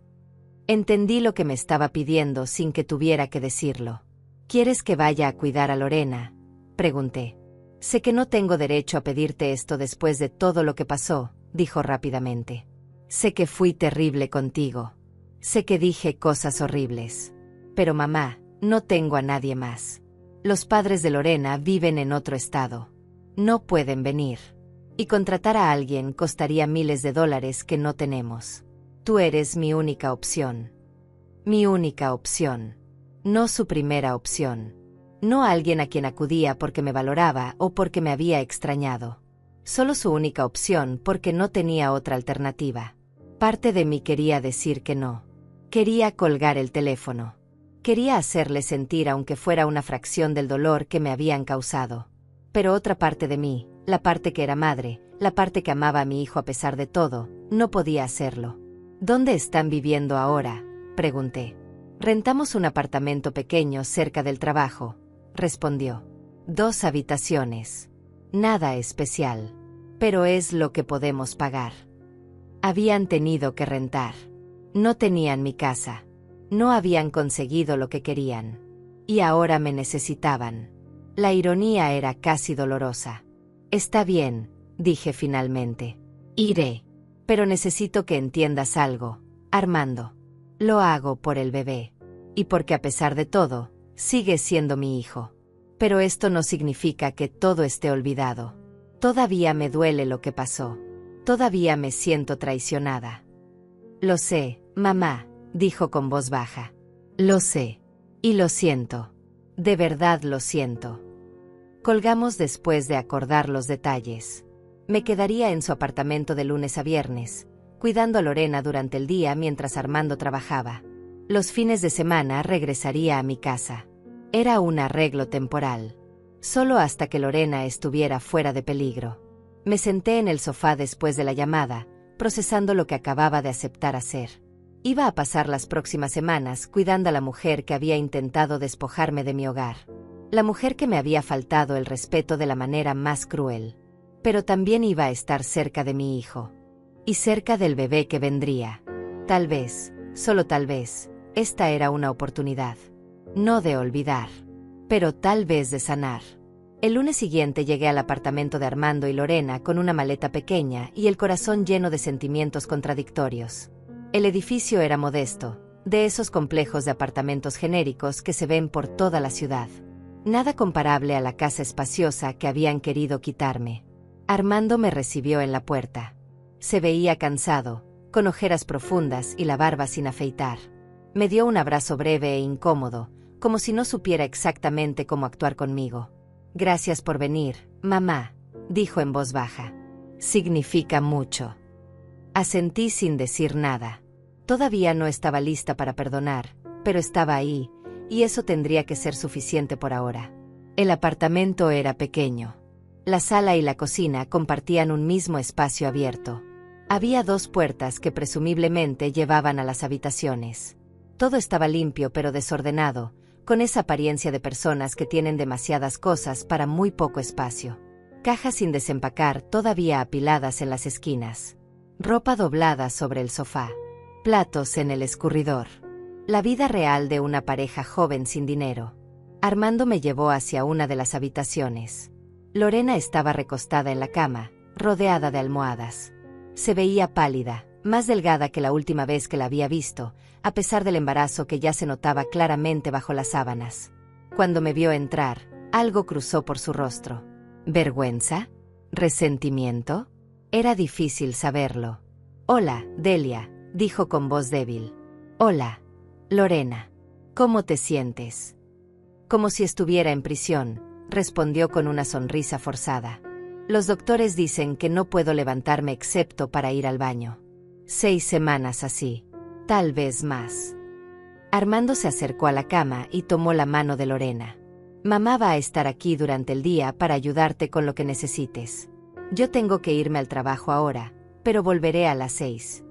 Entendí lo que me estaba pidiendo sin que tuviera que decirlo. ¿Quieres que vaya a cuidar a Lorena?, pregunté. Sé que no tengo derecho a pedirte esto después de todo lo que pasó, dijo rápidamente. Sé que fui terrible contigo. Sé que dije cosas horribles. Pero mamá, no tengo a nadie más. Los padres de Lorena viven en otro estado. No pueden venir. Y contratar a alguien costaría miles de dólares que no tenemos. Tú eres mi única opción. Mi única opción. No su primera opción. No alguien a quien acudía porque me valoraba o porque me había extrañado. Solo su única opción porque no tenía otra alternativa. Parte de mí quería decir que no. Quería colgar el teléfono. Quería hacerle sentir aunque fuera una fracción del dolor que me habían causado. Pero otra parte de mí, la parte que era madre, la parte que amaba a mi hijo a pesar de todo, no podía hacerlo. ¿Dónde están viviendo ahora?, pregunté. Rentamos un apartamento pequeño cerca del trabajo, respondió. 2 habitaciones. Nada especial. Pero es lo que podemos pagar. Habían tenido que rentar. No tenían mi casa. No habían conseguido lo que querían. Y ahora me necesitaban. La ironía era casi dolorosa. Está bien, dije finalmente. Iré. Pero necesito que entiendas algo, Armando. Lo hago por el bebé. Y porque a pesar de todo, sigue siendo mi hijo. Pero esto no significa que todo esté olvidado. Todavía me duele lo que pasó. Todavía me siento traicionada. Lo sé, mamá, dijo con voz baja. Lo sé. Y lo siento. De verdad lo siento. Colgamos después de acordar los detalles. Me quedaría en su apartamento de lunes a viernes, cuidando a Lorena durante el día mientras Armando trabajaba. Los fines de semana regresaría a mi casa. Era un arreglo temporal. Solo hasta que Lorena estuviera fuera de peligro. Me senté en el sofá después de la llamada, procesando lo que acababa de aceptar hacer. Iba a pasar las próximas semanas cuidando a la mujer que había intentado despojarme de mi hogar. La mujer que me había faltado el respeto de la manera más cruel. Pero también iba a estar cerca de mi hijo. Y cerca del bebé que vendría. Tal vez, solo tal vez, esta era una oportunidad. No de olvidar. Pero tal vez de sanar. El lunes siguiente llegué al apartamento de Armando y Lorena con una maleta pequeña y el corazón lleno de sentimientos contradictorios. El edificio era modesto, de esos complejos de apartamentos genéricos que se ven por toda la ciudad. Nada comparable a la casa espaciosa que habían querido quitarme. Armando me recibió en la puerta. Se veía cansado, con ojeras profundas y la barba sin afeitar. Me dio un abrazo breve e incómodo, como si no supiera exactamente cómo actuar conmigo. Gracias por venir, mamá, dijo en voz baja. Significa mucho. Asentí sin decir nada. Todavía no estaba lista para perdonar, pero estaba ahí, y eso tendría que ser suficiente por ahora. El apartamento era pequeño. La sala y la cocina compartían un mismo espacio abierto. Había 2 puertas que presumiblemente llevaban a las habitaciones. Todo estaba limpio pero desordenado, con esa apariencia de personas que tienen demasiadas cosas para muy poco espacio. Cajas sin desempacar todavía apiladas en las esquinas. Ropa doblada sobre el sofá. Platos en el escurridor. La vida real de una pareja joven sin dinero. Armando me llevó hacia una de las habitaciones. Lorena estaba recostada en la cama, rodeada de almohadas. Se veía pálida, más delgada que la última vez que la había visto, a pesar del embarazo que ya se notaba claramente bajo las sábanas. Cuando me vio entrar, algo cruzó por su rostro. ¿Vergüenza? ¿Resentimiento? Era difícil saberlo. Hola, Delia, dijo con voz débil. Hola, Lorena. ¿Cómo te sientes? Como si estuviera en prisión, respondió con una sonrisa forzada. Los doctores dicen que no puedo levantarme excepto para ir al baño. 6 semanas así. Tal vez más. Armando se acercó a la cama y tomó la mano de Lorena. Mamá va a estar aquí durante el día para ayudarte con lo que necesites. Yo tengo que irme al trabajo ahora, pero volveré a las 6.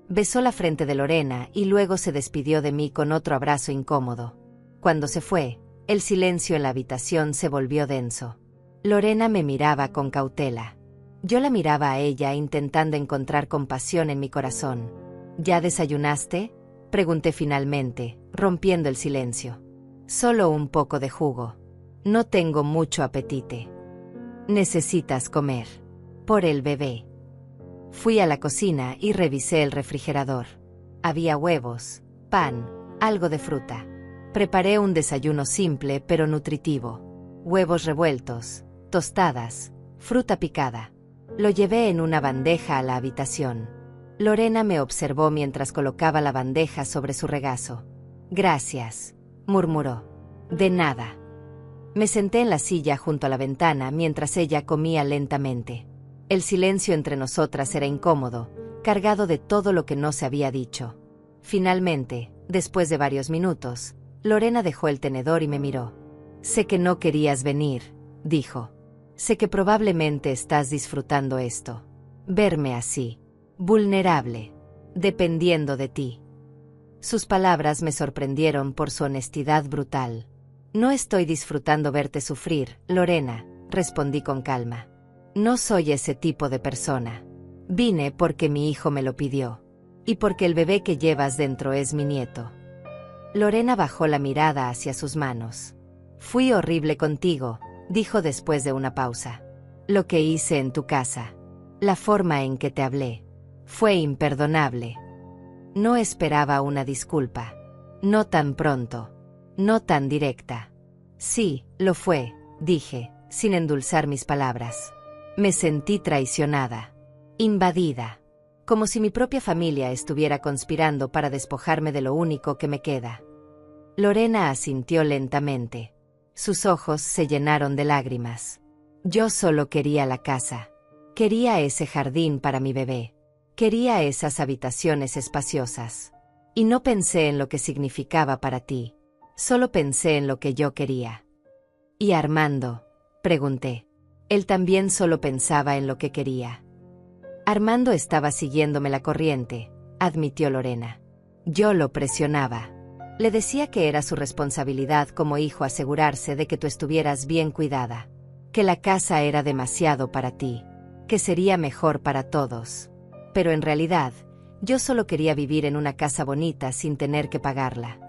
Besó la frente de Lorena y luego se despidió de mí con otro abrazo incómodo. Cuando se fue, el silencio en la habitación se volvió denso. Lorena me miraba con cautela. Yo la miraba a ella intentando encontrar compasión en mi corazón. ¿Ya desayunaste?, Pregunté finalmente, rompiendo el silencio. Solo un poco de jugo. No tengo mucho apetite. Necesitas comer. Por el bebé. Fui a la cocina y revisé el refrigerador. Había huevos, pan, algo de fruta. Preparé un desayuno simple pero nutritivo. Huevos revueltos, tostadas, fruta picada. Lo llevé en una bandeja a la habitación. Lorena me observó mientras colocaba la bandeja sobre su regazo. «Gracias», murmuró. «De nada». Me senté en la silla junto a la ventana mientras ella comía lentamente. El silencio entre nosotras era incómodo, cargado de todo lo que no se había dicho. Finalmente, después de varios minutos, Lorena dejó el tenedor y me miró. «Sé que no querías venir», dijo. «Sé que probablemente estás disfrutando esto. Verme así, vulnerable, dependiendo de ti». Sus palabras me sorprendieron por su honestidad brutal. «No estoy disfrutando verte sufrir, Lorena», respondí con calma. «No soy ese tipo de persona. Vine porque mi hijo me lo pidió. Y porque el bebé que llevas dentro es mi nieto». Lorena bajó la mirada hacia sus manos. «Fui horrible contigo», dijo después de una pausa. «Lo que hice en tu casa. La forma en que te hablé. Fue imperdonable». No esperaba una disculpa. No tan pronto. No tan directa. «Sí, lo fue», dije, sin endulzar mis palabras. Me sentí traicionada. Invadida. Como si mi propia familia estuviera conspirando para despojarme de lo único que me queda. Lorena asintió lentamente. Sus ojos se llenaron de lágrimas. Yo solo quería la casa. Quería ese jardín para mi bebé. Quería esas habitaciones espaciosas. Y no pensé en lo que significaba para ti. Solo pensé en lo que yo quería. ¿Y Armando?, pregunté. Él también solo pensaba en lo que quería. Armando estaba siguiéndome la corriente, admitió Lorena. Yo lo presionaba. Le decía que era su responsabilidad como hijo asegurarse de que tú estuvieras bien cuidada. Que la casa era demasiado para ti. Que sería mejor para todos. Pero en realidad, yo solo quería vivir en una casa bonita sin tener que pagarla.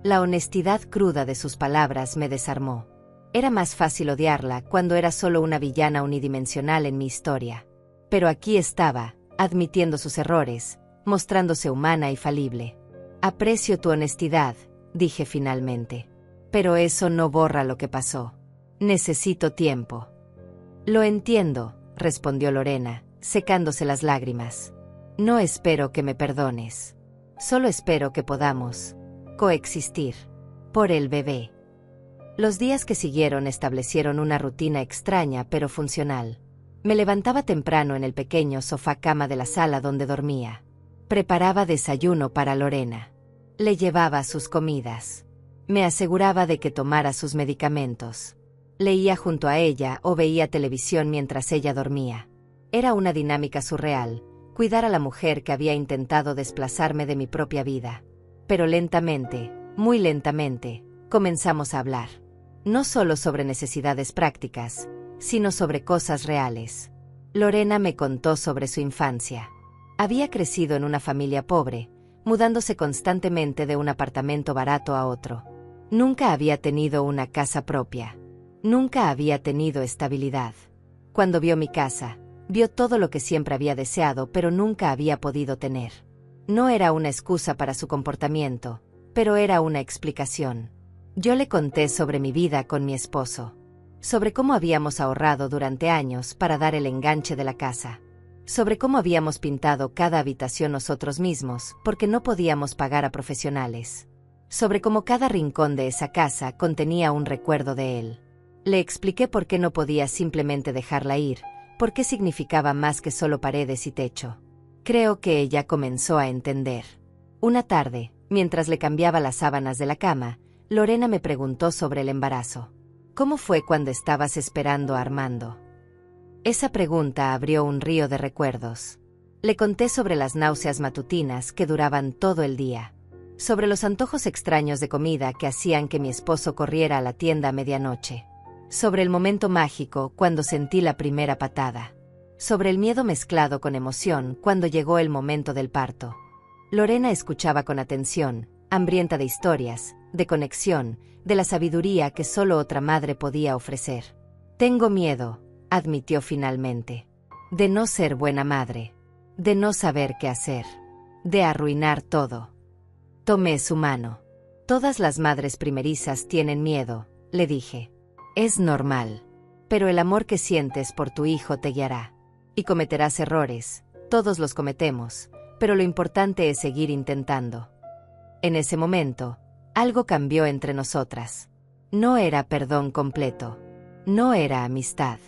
La honestidad cruda de sus palabras me desarmó. Era más fácil odiarla cuando era solo una villana unidimensional en mi historia. Pero aquí estaba, admitiendo sus errores, mostrándose humana y falible. Aprecio tu honestidad, dije finalmente. Pero eso no borra lo que pasó. Necesito tiempo. Lo entiendo, respondió Lorena, secándose las lágrimas. No espero que me perdones. Solo espero que podamos coexistir. Por el bebé. Los días que siguieron establecieron una rutina extraña pero funcional. Me levantaba temprano en el pequeño sofá-cama de la sala donde dormía. Preparaba desayuno para Lorena. Le llevaba sus comidas. Me aseguraba de que tomara sus medicamentos. Leía junto a ella o veía televisión mientras ella dormía. Era una dinámica surreal, cuidar a la mujer que había intentado desplazarme de mi propia vida. Pero lentamente, muy lentamente, comenzamos a hablar. No solo sobre necesidades prácticas, sino sobre cosas reales. Lorena me contó sobre su infancia. Había crecido en una familia pobre, mudándose constantemente de un apartamento barato a otro. Nunca había tenido una casa propia. Nunca había tenido estabilidad. Cuando vio mi casa, vio todo lo que siempre había deseado pero nunca había podido tener. No era una excusa para su comportamiento, pero era una explicación. Yo le conté sobre mi vida con mi esposo. Sobre cómo habíamos ahorrado durante años para dar el enganche de la casa. Sobre cómo habíamos pintado cada habitación nosotros mismos porque no podíamos pagar a profesionales. Sobre cómo cada rincón de esa casa contenía un recuerdo de él. Le expliqué por qué no podía simplemente dejarla ir, por qué significaba más que solo paredes y techo. Creo que ella comenzó a entender. Una tarde, mientras le cambiaba las sábanas de la cama, Lorena me preguntó sobre el embarazo. ¿Cómo fue cuando estabas esperando a Armando? Esa pregunta abrió un río de recuerdos. Le conté sobre las náuseas matutinas que duraban todo el día. Sobre los antojos extraños de comida que hacían que mi esposo corriera a la tienda a medianoche. Sobre el momento mágico cuando sentí la primera patada. Sobre el miedo mezclado con emoción cuando llegó el momento del parto. Lorena escuchaba con atención, hambrienta de historias, de conexión, de la sabiduría que solo otra madre podía ofrecer. Tengo miedo, admitió finalmente, de no ser buena madre, de no saber qué hacer, de arruinar todo. Tomé su mano. Todas las madres primerizas tienen miedo, le dije. Es normal. Pero el amor que sientes por tu hijo te guiará. Y cometerás errores, todos los cometemos, pero lo importante es seguir intentando. En ese momento, algo cambió entre nosotras. No era perdón completo. No era amistad.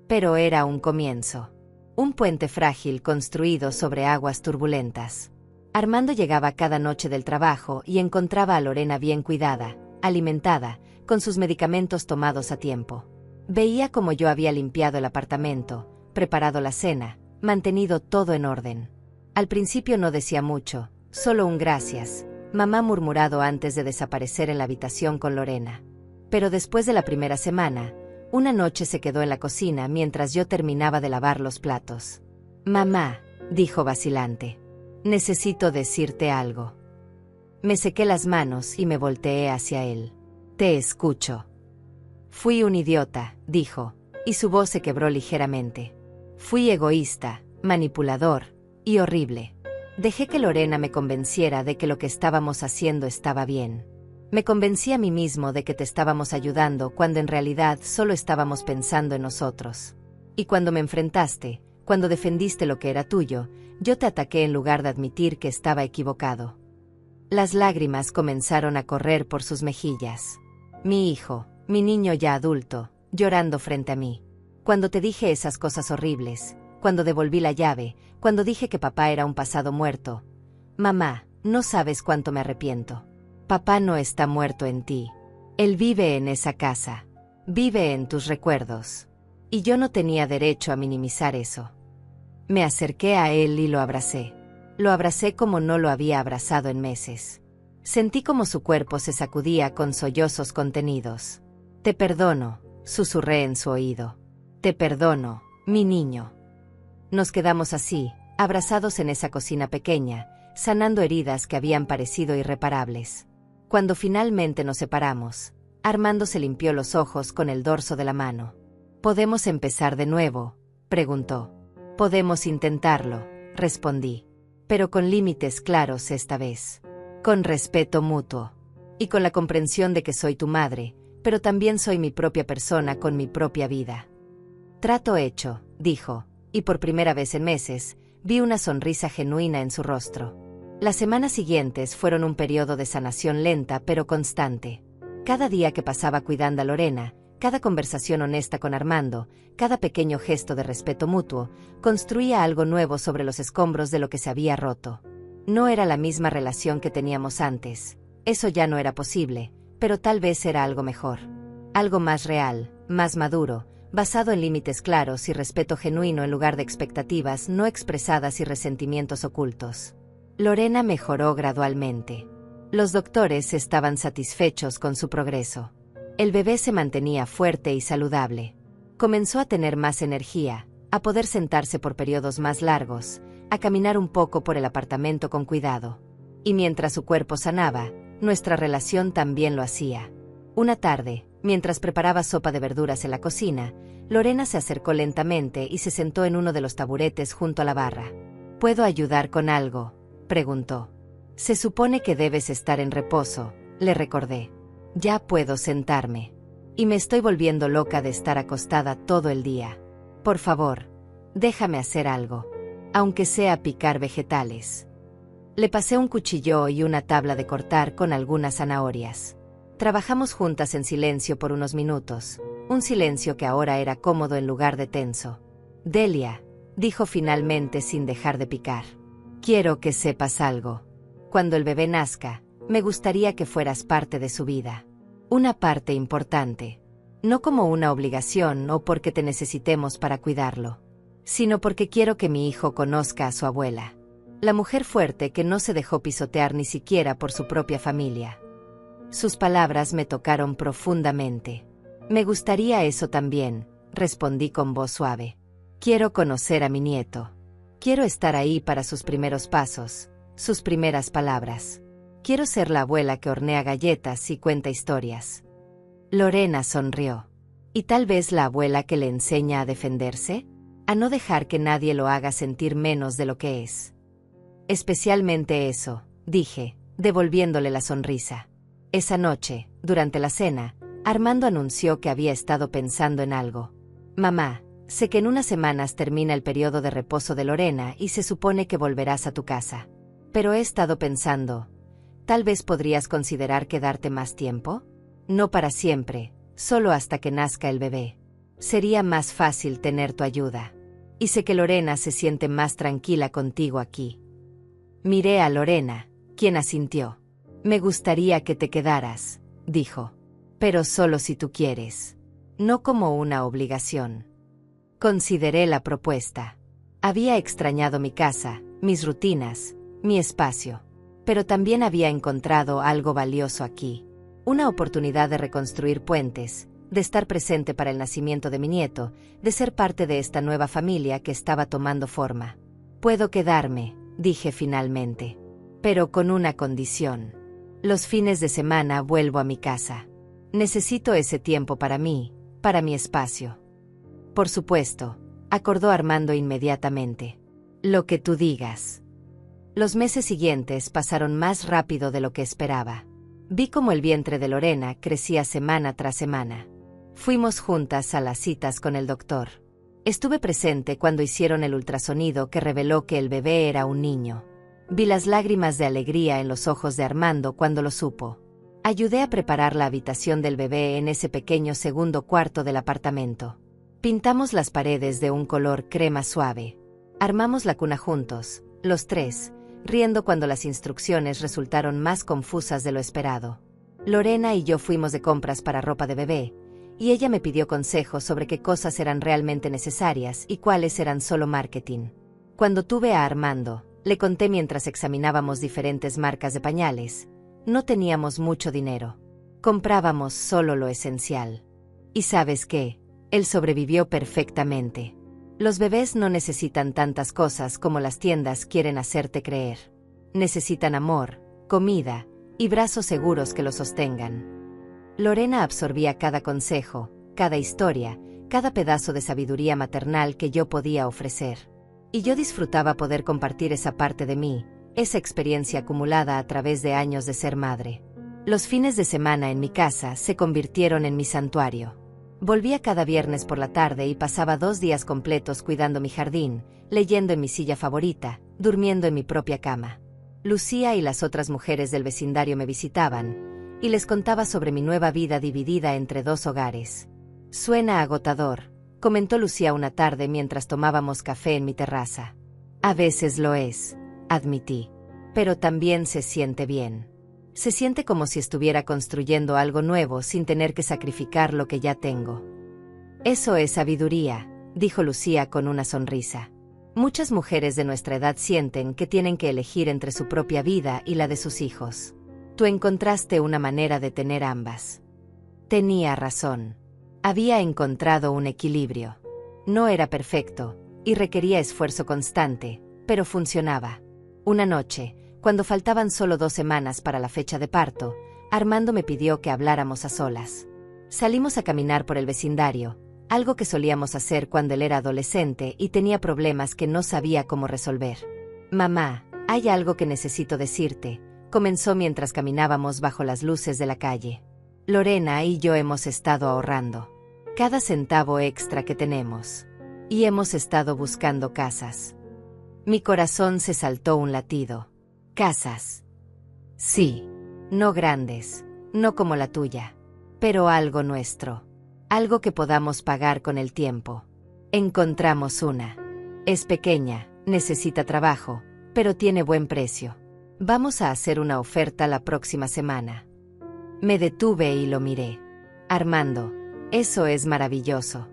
Pero era un comienzo. Un puente frágil construido sobre aguas turbulentas. Armando llegaba cada noche del trabajo y encontraba a Lorena bien cuidada, alimentada, con sus medicamentos tomados a tiempo. Veía cómo yo había limpiado el apartamento, preparado la cena, mantenido todo en orden. Al principio no decía mucho, solo un gracias, mamá murmurado antes de desaparecer en la habitación con Lorena. Pero después de la primera semana, una noche se quedó en la cocina mientras yo terminaba de lavar los platos. Mamá, dijo vacilante. Necesito decirte algo. Me sequé las manos y me volteé hacia él. Te escucho. Fui un idiota, dijo, y su voz se quebró ligeramente. Fui egoísta, manipulador y horrible. Dejé que Lorena me convenciera de que lo que estábamos haciendo estaba bien. Me convencí a mí mismo de que te estábamos ayudando cuando en realidad solo estábamos pensando en nosotros. Y cuando me enfrentaste, cuando defendiste lo que era tuyo, yo te ataqué en lugar de admitir que estaba equivocado. Las lágrimas comenzaron a correr por sus mejillas. Mi hijo, mi niño ya adulto, llorando frente a mí. Cuando te dije esas cosas horribles, cuando devolví la llave, cuando dije que papá era un pasado muerto. Mamá, no sabes cuánto me arrepiento. Papá no está muerto en ti. Él vive en esa casa. Vive en tus recuerdos. Y yo no tenía derecho a minimizar eso. Me acerqué a él y lo abracé. Lo abracé como no lo había abrazado en meses. Sentí como su cuerpo se sacudía con sollozos contenidos. Te perdono, susurré en su oído. Te perdono, mi niño. Nos quedamos así, abrazados en esa cocina pequeña, sanando heridas que habían parecido irreparables. Cuando finalmente nos separamos, Armando se limpió los ojos con el dorso de la mano. ¿Podemos empezar de nuevo?, preguntó. Podemos intentarlo, respondí. Pero con límites claros esta vez. Con respeto mutuo. Y con la comprensión de que soy tu madre, pero también soy mi propia persona con mi propia vida. Trato hecho, dijo, y por primera vez en meses, vi una sonrisa genuina en su rostro. Las semanas siguientes fueron un periodo de sanación lenta pero constante. Cada día que pasaba cuidando a Lorena, cada conversación honesta con Armando, cada pequeño gesto de respeto mutuo, construía algo nuevo sobre los escombros de lo que se había roto. No era la misma relación que teníamos antes. Eso ya no era posible, pero tal vez era algo mejor. Algo más real, más maduro, basado en límites claros y respeto genuino en lugar de expectativas no expresadas y resentimientos ocultos. Lorena mejoró gradualmente. Los doctores estaban satisfechos con su progreso. El bebé se mantenía fuerte y saludable. Comenzó a tener más energía, a poder sentarse por periodos más largos, a caminar un poco por el apartamento con cuidado. Y mientras su cuerpo sanaba, nuestra relación también lo hacía. Una tarde, mientras preparaba sopa de verduras en la cocina, Lorena se acercó lentamente y se sentó en uno de los taburetes junto a la barra. ¿Puedo ayudar con algo?, preguntó. Se supone que debes estar en reposo, le recordé. Ya puedo sentarme. Y me estoy volviendo loca de estar acostada todo el día. Por favor, déjame hacer algo. Aunque sea picar vegetales. Le pasé un cuchillo y una tabla de cortar con algunas zanahorias. Trabajamos juntas en silencio por unos minutos, un silencio que ahora era cómodo en lugar de tenso. Delia, dijo finalmente sin dejar de picar. Quiero que sepas algo. Cuando el bebé nazca, me gustaría que fueras parte de su vida. Una parte importante. No como una obligación o porque te necesitemos para cuidarlo, sino porque quiero que mi hijo conozca a su abuela. La mujer fuerte que no se dejó pisotear ni siquiera por su propia familia. Sus palabras me tocaron profundamente. Me gustaría eso también, respondí con voz suave. Quiero conocer a mi nieto. Quiero estar ahí para sus primeros pasos, sus primeras palabras. Quiero ser la abuela que hornea galletas y cuenta historias. Lorena sonrió. ¿Y tal vez la abuela que le enseña a defenderse? A no dejar que nadie lo haga sentir menos de lo que es. Especialmente eso, dije, devolviéndole la sonrisa. Esa noche, durante la cena, Armando anunció que había estado pensando en algo. Mamá, sé que en unas semanas termina el periodo de reposo de Lorena y se supone que volverás a tu casa. Pero he estado pensando, ¿tal vez podrías considerar quedarte más tiempo? No para siempre, solo hasta que nazca el bebé. Sería más fácil tener tu ayuda. Y sé que Lorena se siente más tranquila contigo aquí. Miré a Lorena, quien asintió. Me gustaría que te quedaras, dijo. Pero solo si tú quieres. No como una obligación. Consideré la propuesta. Había extrañado mi casa, mis rutinas, mi espacio. Pero también había encontrado algo valioso aquí. Una oportunidad de reconstruir puentes, de estar presente para el nacimiento de mi nieto, de ser parte de esta nueva familia que estaba tomando forma. Puedo quedarme, dije finalmente. Pero con una condición. Los fines de semana vuelvo a mi casa. Necesito ese tiempo para mí, para mi espacio. Por supuesto, acordó Armando inmediatamente. Lo que tú digas. Los meses siguientes pasaron más rápido de lo que esperaba. Vi cómo el vientre de Lorena crecía semana tras semana. Fuimos juntas a las citas con el doctor. Estuve presente cuando hicieron el ultrasonido que reveló que el bebé era un niño. Vi las lágrimas de alegría en los ojos de Armando cuando lo supo. Ayudé a preparar la habitación del bebé en ese pequeño segundo cuarto del apartamento. Pintamos las paredes de un color crema suave. Armamos la cuna juntos, los tres, riendo cuando las instrucciones resultaron más confusas de lo esperado. Lorena y yo fuimos de compras para ropa de bebé, y ella me pidió consejos sobre qué cosas eran realmente necesarias y cuáles eran solo marketing. Cuando tuve a Armando, le conté mientras examinábamos diferentes marcas de pañales. No teníamos mucho dinero. Comprábamos solo lo esencial. ¿Y sabes qué? Él sobrevivió perfectamente. Los bebés no necesitan tantas cosas como las tiendas quieren hacerte creer. Necesitan amor, comida y brazos seguros que los sostengan. Lorena absorbía cada consejo, cada historia, cada pedazo de sabiduría maternal que yo podía ofrecer. Y yo disfrutaba poder compartir esa parte de mí, esa experiencia acumulada a través de años de ser madre. Los fines de semana en mi casa se convirtieron en mi santuario. Volvía cada viernes por la tarde y pasaba 2 días completos cuidando mi jardín, leyendo en mi silla favorita, durmiendo en mi propia cama. Lucía y las otras mujeres del vecindario me visitaban, y les contaba sobre mi nueva vida dividida entre 2 hogares. Suena agotador, comentó Lucía una tarde mientras tomábamos café en mi terraza. A veces lo es, admití. Pero también se siente bien. Se siente como si estuviera construyendo algo nuevo sin tener que sacrificar lo que ya tengo. Eso es sabiduría, dijo Lucía con una sonrisa. Muchas mujeres de nuestra edad sienten que tienen que elegir entre su propia vida y la de sus hijos. Tú encontraste una manera de tener ambas. Tenía razón. Había encontrado un equilibrio. No era perfecto, y requería esfuerzo constante, pero funcionaba. Una noche, cuando faltaban solo 2 semanas para la fecha de parto, Armando me pidió que habláramos a solas. Salimos a caminar por el vecindario, algo que solíamos hacer cuando él era adolescente y tenía problemas que no sabía cómo resolver. Mamá, hay algo que necesito decirte, comenzó mientras caminábamos bajo las luces de la calle. Lorena y yo hemos estado ahorrando cada centavo extra que tenemos. Y hemos estado buscando casas. Mi corazón se saltó un latido. Casas. Sí. No grandes, no como la tuya. Pero algo nuestro. Algo que podamos pagar con el tiempo. Encontramos una. Es pequeña, necesita trabajo, pero tiene buen precio. Vamos a hacer una oferta la próxima semana. Me detuve y lo miré. Armando, eso es maravilloso.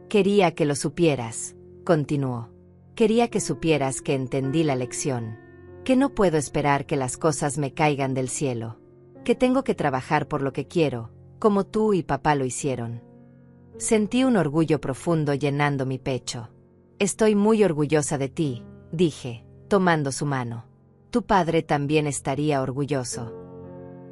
Quería que lo supieras, continuó. Quería que supieras que entendí la lección. Que no puedo esperar que las cosas me caigan del cielo. Que tengo que trabajar por lo que quiero, como tú y papá lo hicieron. Sentí un orgullo profundo llenando mi pecho. Estoy muy orgullosa de ti, dije, tomando su mano. Tu padre también estaría orgulloso.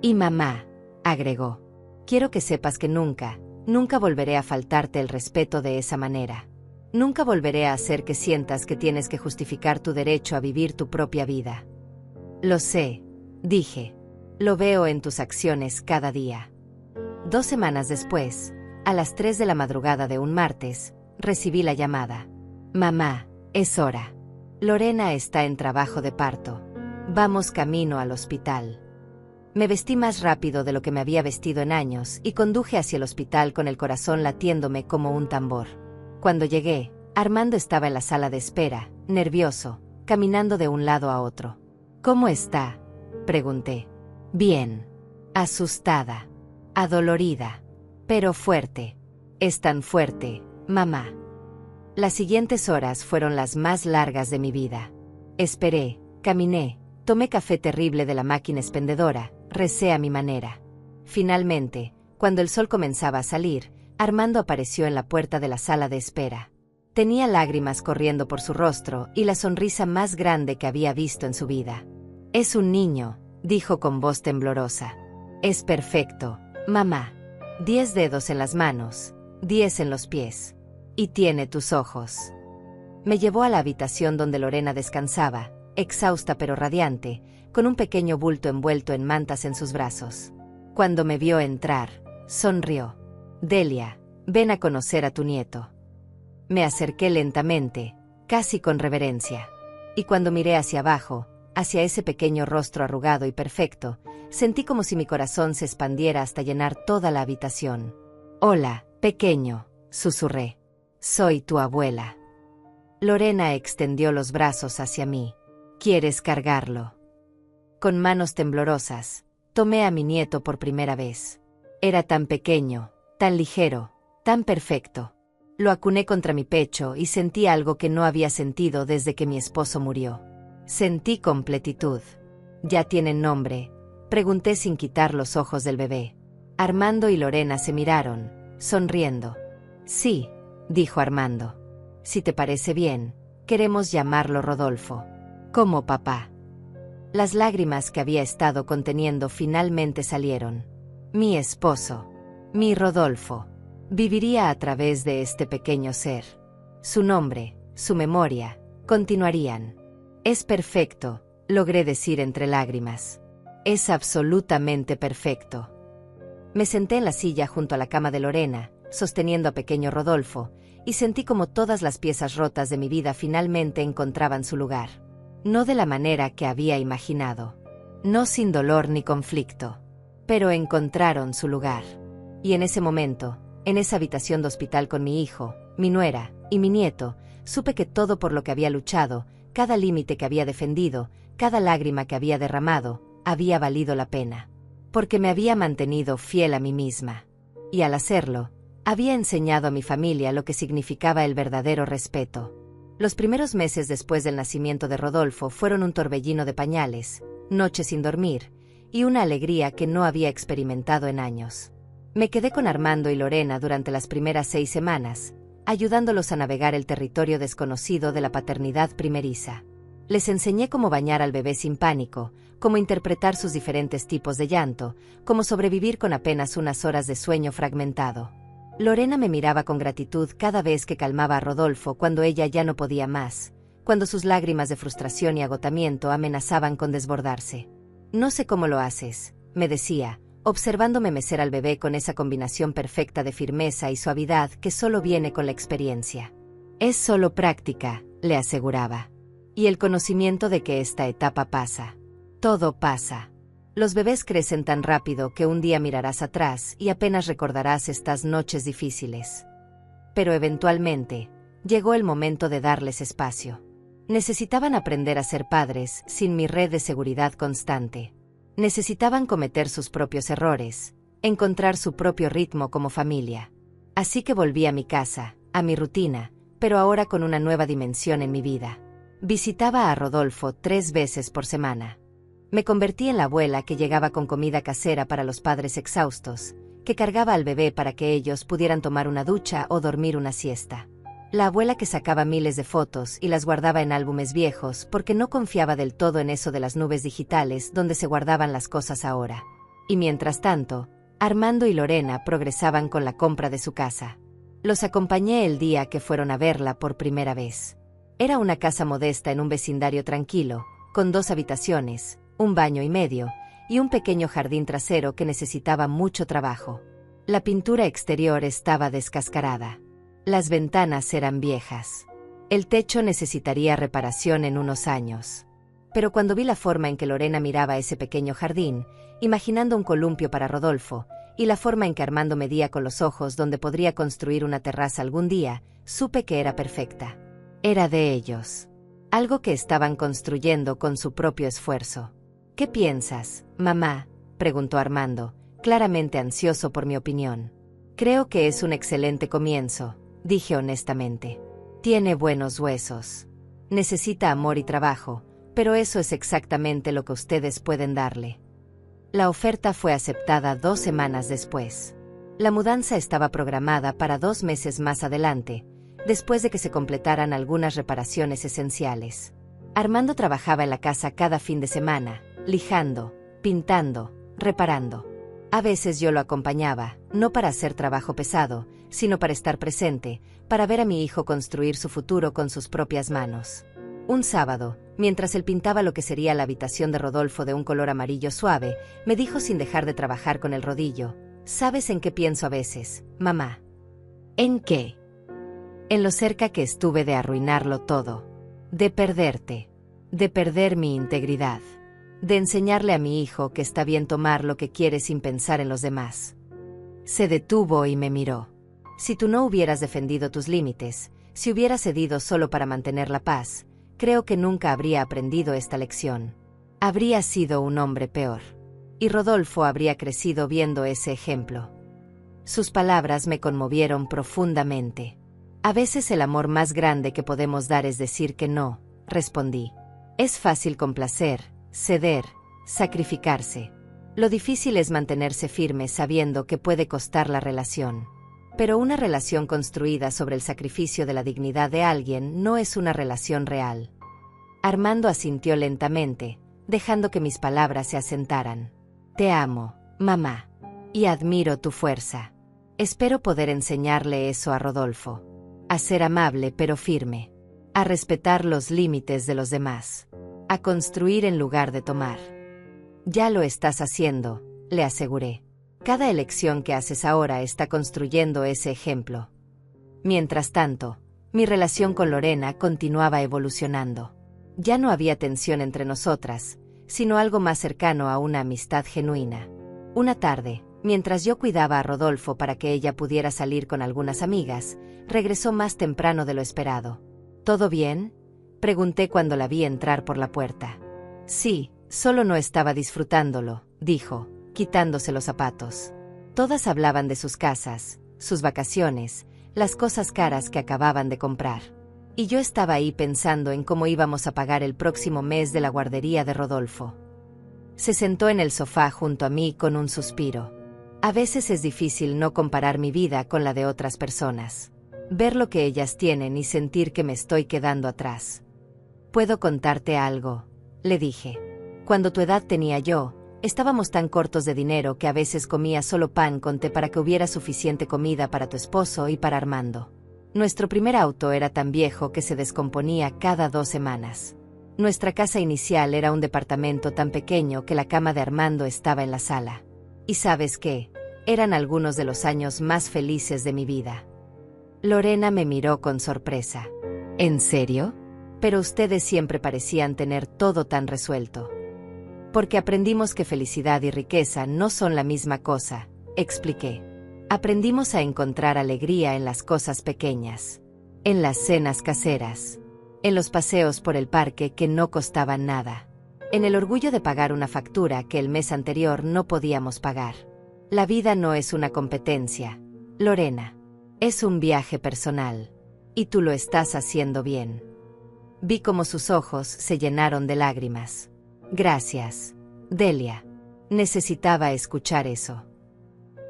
Y mamá, agregó, quiero que sepas que nunca, nunca volveré a faltarte el respeto de esa manera. Nunca volveré a hacer que sientas que tienes que justificar tu derecho a vivir tu propia vida. Lo sé, dije. Lo veo en tus acciones cada día. 2 semanas después, a las 3 de la madrugada de un martes, recibí la llamada. Mamá, es hora. Lorena está en trabajo de parto. Vamos camino al hospital. Me vestí más rápido de lo que me había vestido en años y conduje hacia el hospital con el corazón latiéndome como un tambor. Cuando llegué, Armando estaba en la sala de espera, nervioso, caminando de un lado a otro. ¿Cómo está?, pregunté. Bien. Asustada. Adolorida. Pero fuerte. Es tan fuerte, mamá. Las siguientes horas fueron las más largas de mi vida. Esperé, caminé, tomé café terrible de la máquina expendedora, recé a mi manera. Finalmente, cuando el sol comenzaba a salir, Armando apareció en la puerta de la sala de espera. Tenía lágrimas corriendo por su rostro y la sonrisa más grande que había visto en su vida. Es un niño, dijo con voz temblorosa. Es perfecto, mamá. 10 dedos en las manos, 10 en los pies. Y tiene tus ojos. Me llevó a la habitación donde Lorena descansaba, exhausta pero radiante, con un pequeño bulto envuelto en mantas en sus brazos. Cuando me vio entrar, sonrió. Delia, ven a conocer a tu nieto. Me acerqué lentamente, casi con reverencia. Y cuando miré hacia abajo, hacia ese pequeño rostro arrugado y perfecto, sentí como si mi corazón se expandiera hasta llenar toda la habitación. Hola, pequeño, susurré. Soy tu abuela. Lorena extendió los brazos hacia mí. ¿Quieres cargarlo? Con manos temblorosas, tomé a mi nieto por primera vez. Era tan pequeño, tan ligero, tan perfecto. Lo acuné contra mi pecho y sentí algo que no había sentido desde que mi esposo murió. Sentí completitud. ¿Ya tienen nombre?, pregunté sin quitar los ojos del bebé. Armando y Lorena se miraron, sonriendo. Sí, dijo Armando. Si te parece bien, queremos llamarlo Rodolfo. Como papá. Las lágrimas que había estado conteniendo finalmente salieron. Mi esposo, mi Rodolfo, viviría a través de este pequeño ser. Su nombre, su memoria, continuarían. Es perfecto, logré decir entre lágrimas. Es absolutamente perfecto. Me senté en la silla junto a la cama de Lorena, sosteniendo a pequeño Rodolfo, y sentí como todas las piezas rotas de mi vida finalmente encontraban su lugar. No de la manera que había imaginado. No sin dolor ni conflicto. Pero encontraron su lugar. Y en ese momento, en esa habitación de hospital con mi hijo, mi nuera y mi nieto, supe que todo por lo que había luchado, cada límite que había defendido, cada lágrima que había derramado, había valido la pena. Porque me había mantenido fiel a mí misma. Y al hacerlo, había enseñado a mi familia lo que significaba el verdadero respeto. Los primeros meses después del nacimiento de Rodolfo fueron un torbellino de pañales, noches sin dormir, y una alegría que no había experimentado en años. Me quedé con Armando y Lorena durante las primeras 6 semanas, ayudándolos a navegar el territorio desconocido de la paternidad primeriza. Les enseñé cómo bañar al bebé sin pánico, cómo interpretar sus diferentes tipos de llanto, cómo sobrevivir con apenas unas horas de sueño fragmentado. Lorena me miraba con gratitud cada vez que calmaba a Rodolfo cuando ella ya no podía más, cuando sus lágrimas de frustración y agotamiento amenazaban con desbordarse. No sé cómo lo haces, me decía, observándome mecer al bebé con esa combinación perfecta de firmeza y suavidad que solo viene con la experiencia. Es solo práctica, le aseguraba. Y el conocimiento de que esta etapa pasa. Todo pasa. Los bebés crecen tan rápido que un día mirarás atrás y apenas recordarás estas noches difíciles. Pero eventualmente, llegó el momento de darles espacio. Necesitaban aprender a ser padres sin mi red de seguridad constante. Necesitaban cometer sus propios errores, encontrar su propio ritmo como familia. Así que volví a mi casa, a mi rutina, pero ahora con una nueva dimensión en mi vida. Visitaba a Rodolfo 3 veces por semana. Me convertí en la abuela que llegaba con comida casera para los padres exhaustos, que cargaba al bebé para que ellos pudieran tomar una ducha o dormir una siesta. La abuela que sacaba miles de fotos y las guardaba en álbumes viejos porque no confiaba del todo en eso de las nubes digitales donde se guardaban las cosas ahora. Y mientras tanto, Armando y Lorena progresaban con la compra de su casa. Los acompañé el día que fueron a verla por primera vez. Era una casa modesta en un vecindario tranquilo, con 2 habitaciones, un baño y medio, y un pequeño jardín trasero que necesitaba mucho trabajo. La pintura exterior estaba descascarada. Las ventanas eran viejas. El techo necesitaría reparación en unos años. Pero cuando vi la forma en que Lorena miraba ese pequeño jardín, imaginando un columpio para Rodolfo, y la forma en que Armando medía con los ojos donde podría construir una terraza algún día, supe que era perfecta. Era de ellos. Algo que estaban construyendo con su propio esfuerzo. ¿Qué piensas, mamá?, preguntó Armando, claramente ansioso por mi opinión. Creo que es un excelente comienzo, dije honestamente. Tiene buenos huesos. Necesita amor y trabajo, pero eso es exactamente lo que ustedes pueden darle. La oferta fue aceptada 2 semanas después. La mudanza estaba programada para 2 meses más adelante, después de que se completaran algunas reparaciones esenciales. Armando trabajaba en la casa cada fin de semana, lijando, pintando, reparando. A veces yo lo acompañaba, no para hacer trabajo pesado, sino para estar presente, para ver a mi hijo construir su futuro con sus propias manos. Un sábado, mientras él pintaba lo que sería la habitación de Rodolfo de un color amarillo suave, me dijo sin dejar de trabajar con el rodillo: ¿sabes en qué pienso a veces, mamá? ¿En qué? En lo cerca que estuve de arruinarlo todo. De perderte. De perder mi integridad. De enseñarle a mi hijo que está bien tomar lo que quiere sin pensar en los demás. Se detuvo y me miró. Si tú no hubieras defendido tus límites, si hubieras cedido solo para mantener la paz, creo que nunca habría aprendido esta lección. Habría sido un hombre peor. Y Rodolfo habría crecido viendo ese ejemplo. Sus palabras me conmovieron profundamente. A veces el amor más grande que podemos dar es decir que no, respondí. Es fácil complacer, ceder, sacrificarse. Lo difícil es mantenerse firme sabiendo que puede costar la relación. Pero una relación construida sobre el sacrificio de la dignidad de alguien no es una relación real. Armando asintió lentamente, dejando que mis palabras se asentaran. Te amo, mamá. Y admiro tu fuerza. Espero poder enseñarle eso a Rodolfo. A ser amable pero firme. A respetar los límites de los demás. A construir en lugar de tomar. Ya lo estás haciendo, le aseguré. Cada elección que haces ahora está construyendo ese ejemplo. Mientras tanto, mi relación con Lorena continuaba evolucionando. Ya no había tensión entre nosotras, sino algo más cercano a una amistad genuina. Una tarde, mientras yo cuidaba a Rodolfo para que ella pudiera salir con algunas amigas, regresó más temprano de lo esperado. ¿Todo bien?, pregunté cuando la vi entrar por la puerta. Sí, solo no estaba disfrutándolo, dijo, quitándose los zapatos. Todas hablaban de sus casas, sus vacaciones, las cosas caras que acababan de comprar. Y yo estaba ahí pensando en cómo íbamos a pagar el próximo mes de la guardería de Rodolfo. Se sentó en el sofá junto a mí con un suspiro. A veces es difícil no comparar mi vida con la de otras personas. Ver lo que ellas tienen y sentir que me estoy quedando atrás. ¿Puedo contarte algo?, le dije. Cuando tu edad tenía yo, estábamos tan cortos de dinero que a veces comía solo pan con té para que hubiera suficiente comida para tu esposo y para Armando. Nuestro primer auto era tan viejo que se descomponía cada 2 semanas. Nuestra casa inicial era un departamento tan pequeño que la cama de Armando estaba en la sala. ¿Y sabes qué? Eran algunos de los años más felices de mi vida. Lorena me miró con sorpresa. ¿En serio? Pero ustedes siempre parecían tener todo tan resuelto. Porque aprendimos que felicidad y riqueza no son la misma cosa, expliqué. Aprendimos a encontrar alegría en las cosas pequeñas, en las cenas caseras, en los paseos por el parque que no costaban nada, en el orgullo de pagar una factura que el mes anterior no podíamos pagar. La vida no es una competencia, Lorena. Es un viaje personal. Y tú lo estás haciendo bien. Vi cómo sus ojos se llenaron de lágrimas. Gracias, Delia. Necesitaba escuchar eso.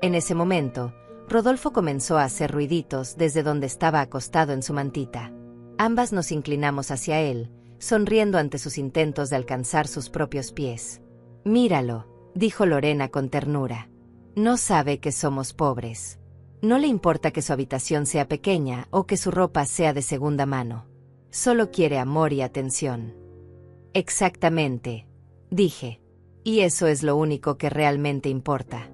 En ese momento, Rodolfo comenzó a hacer ruiditos desde donde estaba acostado en su mantita. Ambas nos inclinamos hacia él, sonriendo ante sus intentos de alcanzar sus propios pies. «Míralo», dijo Lorena con ternura. «No sabe que somos pobres. No le importa que su habitación sea pequeña o que su ropa sea de segunda mano. Solo quiere amor y atención». «Exactamente», dije. «Y eso es lo único que realmente importa».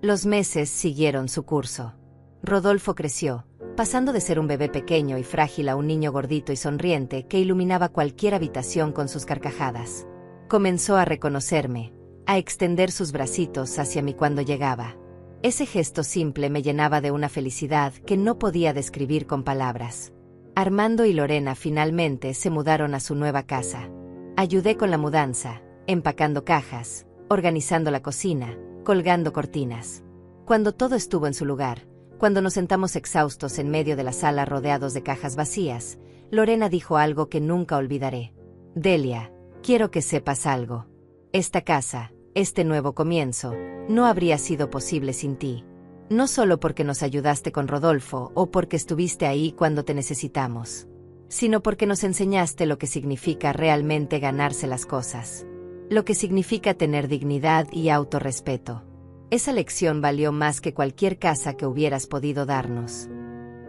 Los meses siguieron su curso. Rodolfo creció, pasando de ser un bebé pequeño y frágil a un niño gordito y sonriente que iluminaba cualquier habitación con sus carcajadas. Comenzó a reconocerme, a extender sus bracitos hacia mí cuando llegaba. Ese gesto simple me llenaba de una felicidad que no podía describir con palabras. Armando y Lorena finalmente se mudaron a su nueva casa. Ayudé con la mudanza, empacando cajas, organizando la cocina, colgando cortinas. Cuando todo estuvo en su lugar, cuando nos sentamos exhaustos en medio de la sala rodeados de cajas vacías, Lorena dijo algo que nunca olvidaré. «Delia, quiero que sepas algo. Esta casa, este nuevo comienzo, no habría sido posible sin ti. No solo porque nos ayudaste con Rodolfo o porque estuviste ahí cuando te necesitamos, sino porque nos enseñaste lo que significa realmente ganarse las cosas. Lo que significa tener dignidad y autorrespeto. Esa lección valió más que cualquier casa que hubieras podido darnos».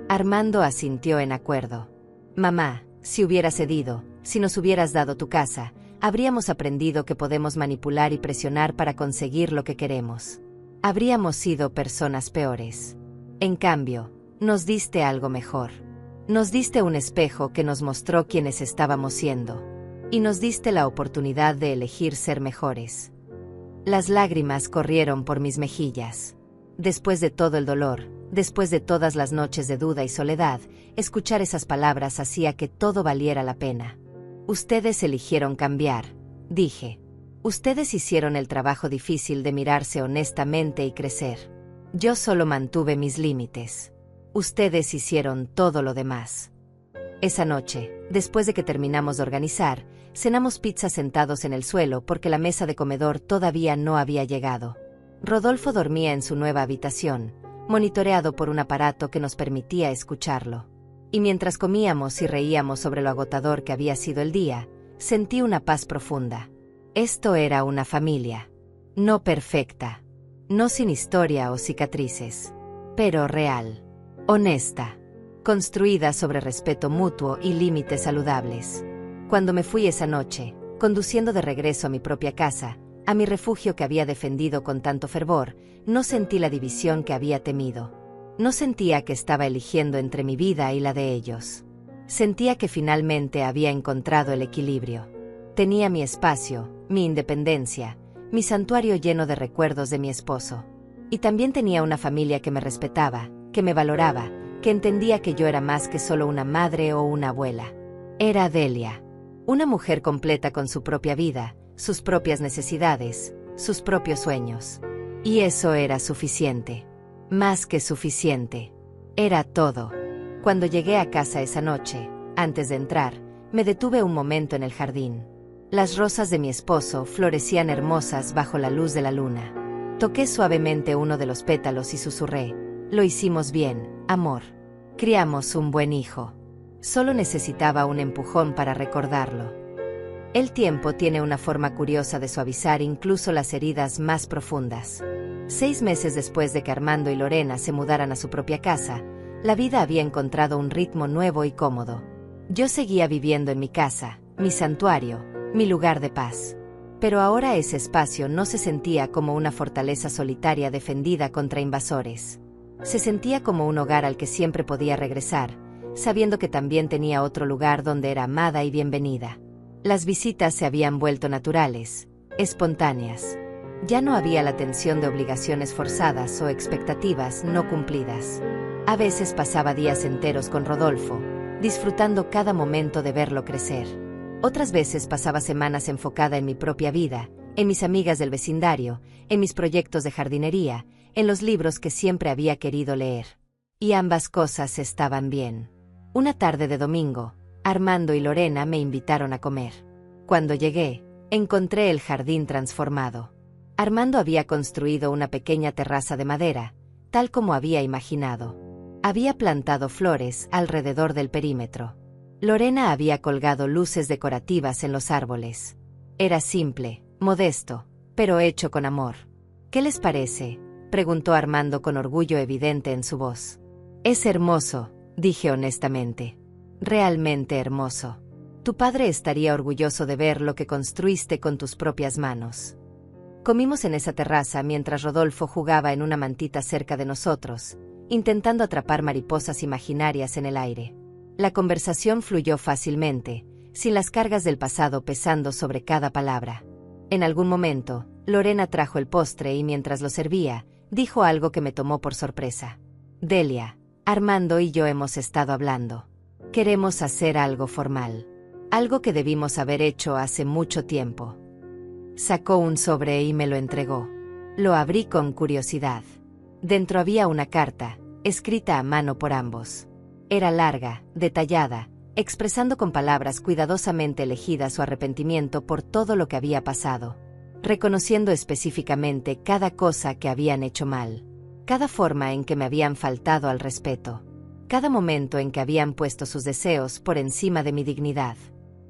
Armando asintió en acuerdo. «Mamá, si hubieras cedido, si nos hubieras dado tu casa, habríamos aprendido que podemos manipular y presionar para conseguir lo que queremos. Habríamos sido personas peores. En cambio, nos diste algo mejor. Nos diste un espejo que nos mostró quiénes estábamos siendo. Y nos diste la oportunidad de elegir ser mejores». Las lágrimas corrieron por mis mejillas. Después de todo el dolor, después de todas las noches de duda y soledad, escuchar esas palabras hacía que todo valiera la pena. «Ustedes eligieron cambiar», dije. «Ustedes hicieron el trabajo difícil de mirarse honestamente y crecer. Yo solo mantuve mis límites. Ustedes hicieron todo lo demás». Esa noche, después de que terminamos de organizar, cenamos pizza sentados en el suelo porque la mesa de comedor todavía no había llegado. Rodolfo dormía en su nueva habitación, monitoreado por un aparato que nos permitía escucharlo. Y mientras comíamos y reíamos sobre lo agotador que había sido el día, sentí una paz profunda. Esto era una familia. No perfecta. No sin historia o cicatrices. Pero real. Honesta. Construida sobre respeto mutuo y límites saludables. Cuando me fui esa noche, conduciendo de regreso a mi propia casa, a mi refugio que había defendido con tanto fervor, no sentí la división que había temido. No sentía que estaba eligiendo entre mi vida y la de ellos. Sentía que finalmente había encontrado el equilibrio. Tenía mi espacio, mi independencia, mi santuario lleno de recuerdos de mi esposo. Y también tenía una familia que me respetaba, que me valoraba, que entendía que yo era más que solo una madre o una abuela. Era Delia. Una mujer completa con su propia vida, sus propias necesidades, sus propios sueños. Y eso era suficiente. Más que suficiente. Era todo. Cuando llegué a casa esa noche, antes de entrar, me detuve un momento en el jardín. Las rosas de mi esposo florecían hermosas bajo la luz de la luna. Toqué suavemente uno de los pétalos y susurré: «Lo hicimos bien, amor. Criamos un buen hijo». Solo necesitaba un empujón para recordarlo. El tiempo tiene una forma curiosa de suavizar incluso las heridas más profundas. 6 meses después de que Armando y Lorena se mudaran a su propia casa, la vida había encontrado un ritmo nuevo y cómodo. Yo seguía viviendo en mi casa, mi santuario, mi lugar de paz. Pero ahora ese espacio no se sentía como una fortaleza solitaria defendida contra invasores. Se sentía como un hogar al que siempre podía regresar, sabiendo que también tenía otro lugar donde era amada y bienvenida. Las visitas se habían vuelto naturales, espontáneas. Ya no había la tensión de obligaciones forzadas o expectativas no cumplidas. A veces pasaba días enteros con Rodolfo, disfrutando cada momento de verlo crecer. Otras veces pasaba semanas enfocada en mi propia vida, en mis amigas del vecindario, en mis proyectos de jardinería, en los libros que siempre había querido leer. Y ambas cosas estaban bien. Una tarde de domingo, Armando y Lorena me invitaron a comer. Cuando llegué, encontré el jardín transformado. Armando había construido una pequeña terraza de madera, tal como había imaginado. Había plantado flores alrededor del perímetro. Lorena había colgado luces decorativas en los árboles. Era simple, modesto, pero hecho con amor. ¿Qué les parece?, preguntó Armando con orgullo evidente en su voz. Es hermoso, dije honestamente. Realmente hermoso. Tu padre estaría orgulloso de ver lo que construiste con tus propias manos. Comimos en esa terraza mientras Rodolfo jugaba en una mantita cerca de nosotros, intentando atrapar mariposas imaginarias en el aire. La conversación fluyó fácilmente, sin las cargas del pasado pesando sobre cada palabra. En algún momento, Lorena trajo el postre y mientras lo servía, dijo algo que me tomó por sorpresa. Delia, Armando y yo hemos estado hablando. Queremos hacer algo formal. Algo que debimos haber hecho hace mucho tiempo. Sacó un sobre y me lo entregó. Lo abrí con curiosidad. Dentro había una carta, escrita a mano por ambos. Era larga, detallada, expresando con palabras cuidadosamente elegidas su arrepentimiento por todo lo que había pasado, reconociendo específicamente cada cosa que habían hecho mal, cada forma en que me habían faltado al respeto, cada momento en que habían puesto sus deseos por encima de mi dignidad.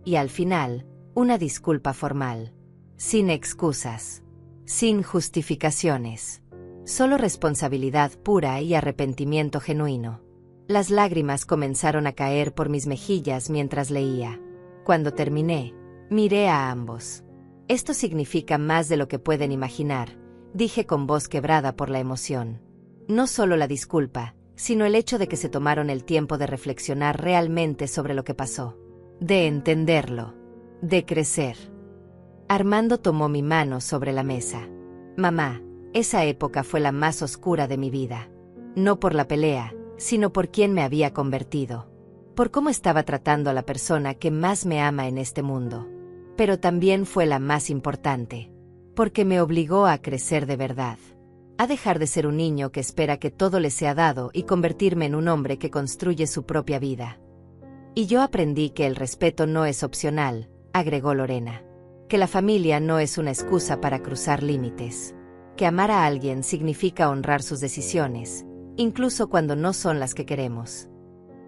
Y al final, una disculpa formal. Sin excusas. Sin justificaciones. Solo responsabilidad pura y arrepentimiento genuino. Las lágrimas comenzaron a caer por mis mejillas mientras leía. Cuando terminé, miré a ambos. Esto significa más de lo que pueden imaginar, dije con voz quebrada por la emoción. No solo la disculpa, sino el hecho de que se tomaron el tiempo de reflexionar realmente sobre lo que pasó. De entenderlo. De crecer. Armando tomó mi mano sobre la mesa. Mamá, esa época fue la más oscura de mi vida. No por la pelea, sino por quién me había convertido. Por cómo estaba tratando a la persona que más me ama en este mundo. Pero también fue la más importante. Porque me obligó a crecer de verdad. A dejar de ser un niño que espera que todo le sea dado y convertirme en un hombre que construye su propia vida. Y yo aprendí que el respeto no es opcional, agregó Lorena. Que la familia no es una excusa para cruzar límites. Que amar a alguien significa honrar sus decisiones, incluso cuando no son las que queremos.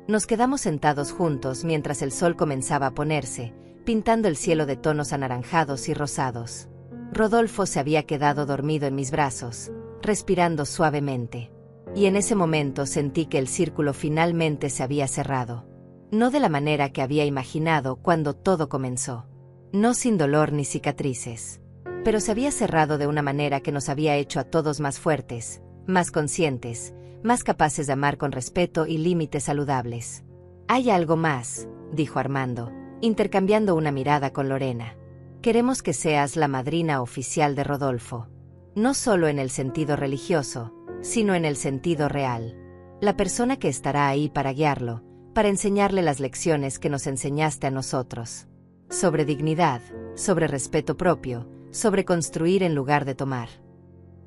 Nos quedamos sentados juntos mientras el sol comenzaba a ponerse, pintando el cielo de tonos anaranjados y rosados. Rodolfo se había quedado dormido en mis brazos, respirando suavemente. Y en ese momento sentí que el círculo finalmente se había cerrado. No de la manera que había imaginado cuando todo comenzó. No sin dolor ni cicatrices. Pero se había cerrado de una manera que nos había hecho a todos más fuertes, más conscientes, más capaces de amar con respeto y límites saludables. Hay algo más, dijo Armando, intercambiando una mirada con Lorena. Queremos que seas la madrina oficial de Rodolfo. No solo en el sentido religioso, sino en el sentido real. La persona que estará ahí para guiarlo, para enseñarle las lecciones que nos enseñaste a nosotros. Sobre dignidad, sobre respeto propio, sobre construir en lugar de tomar.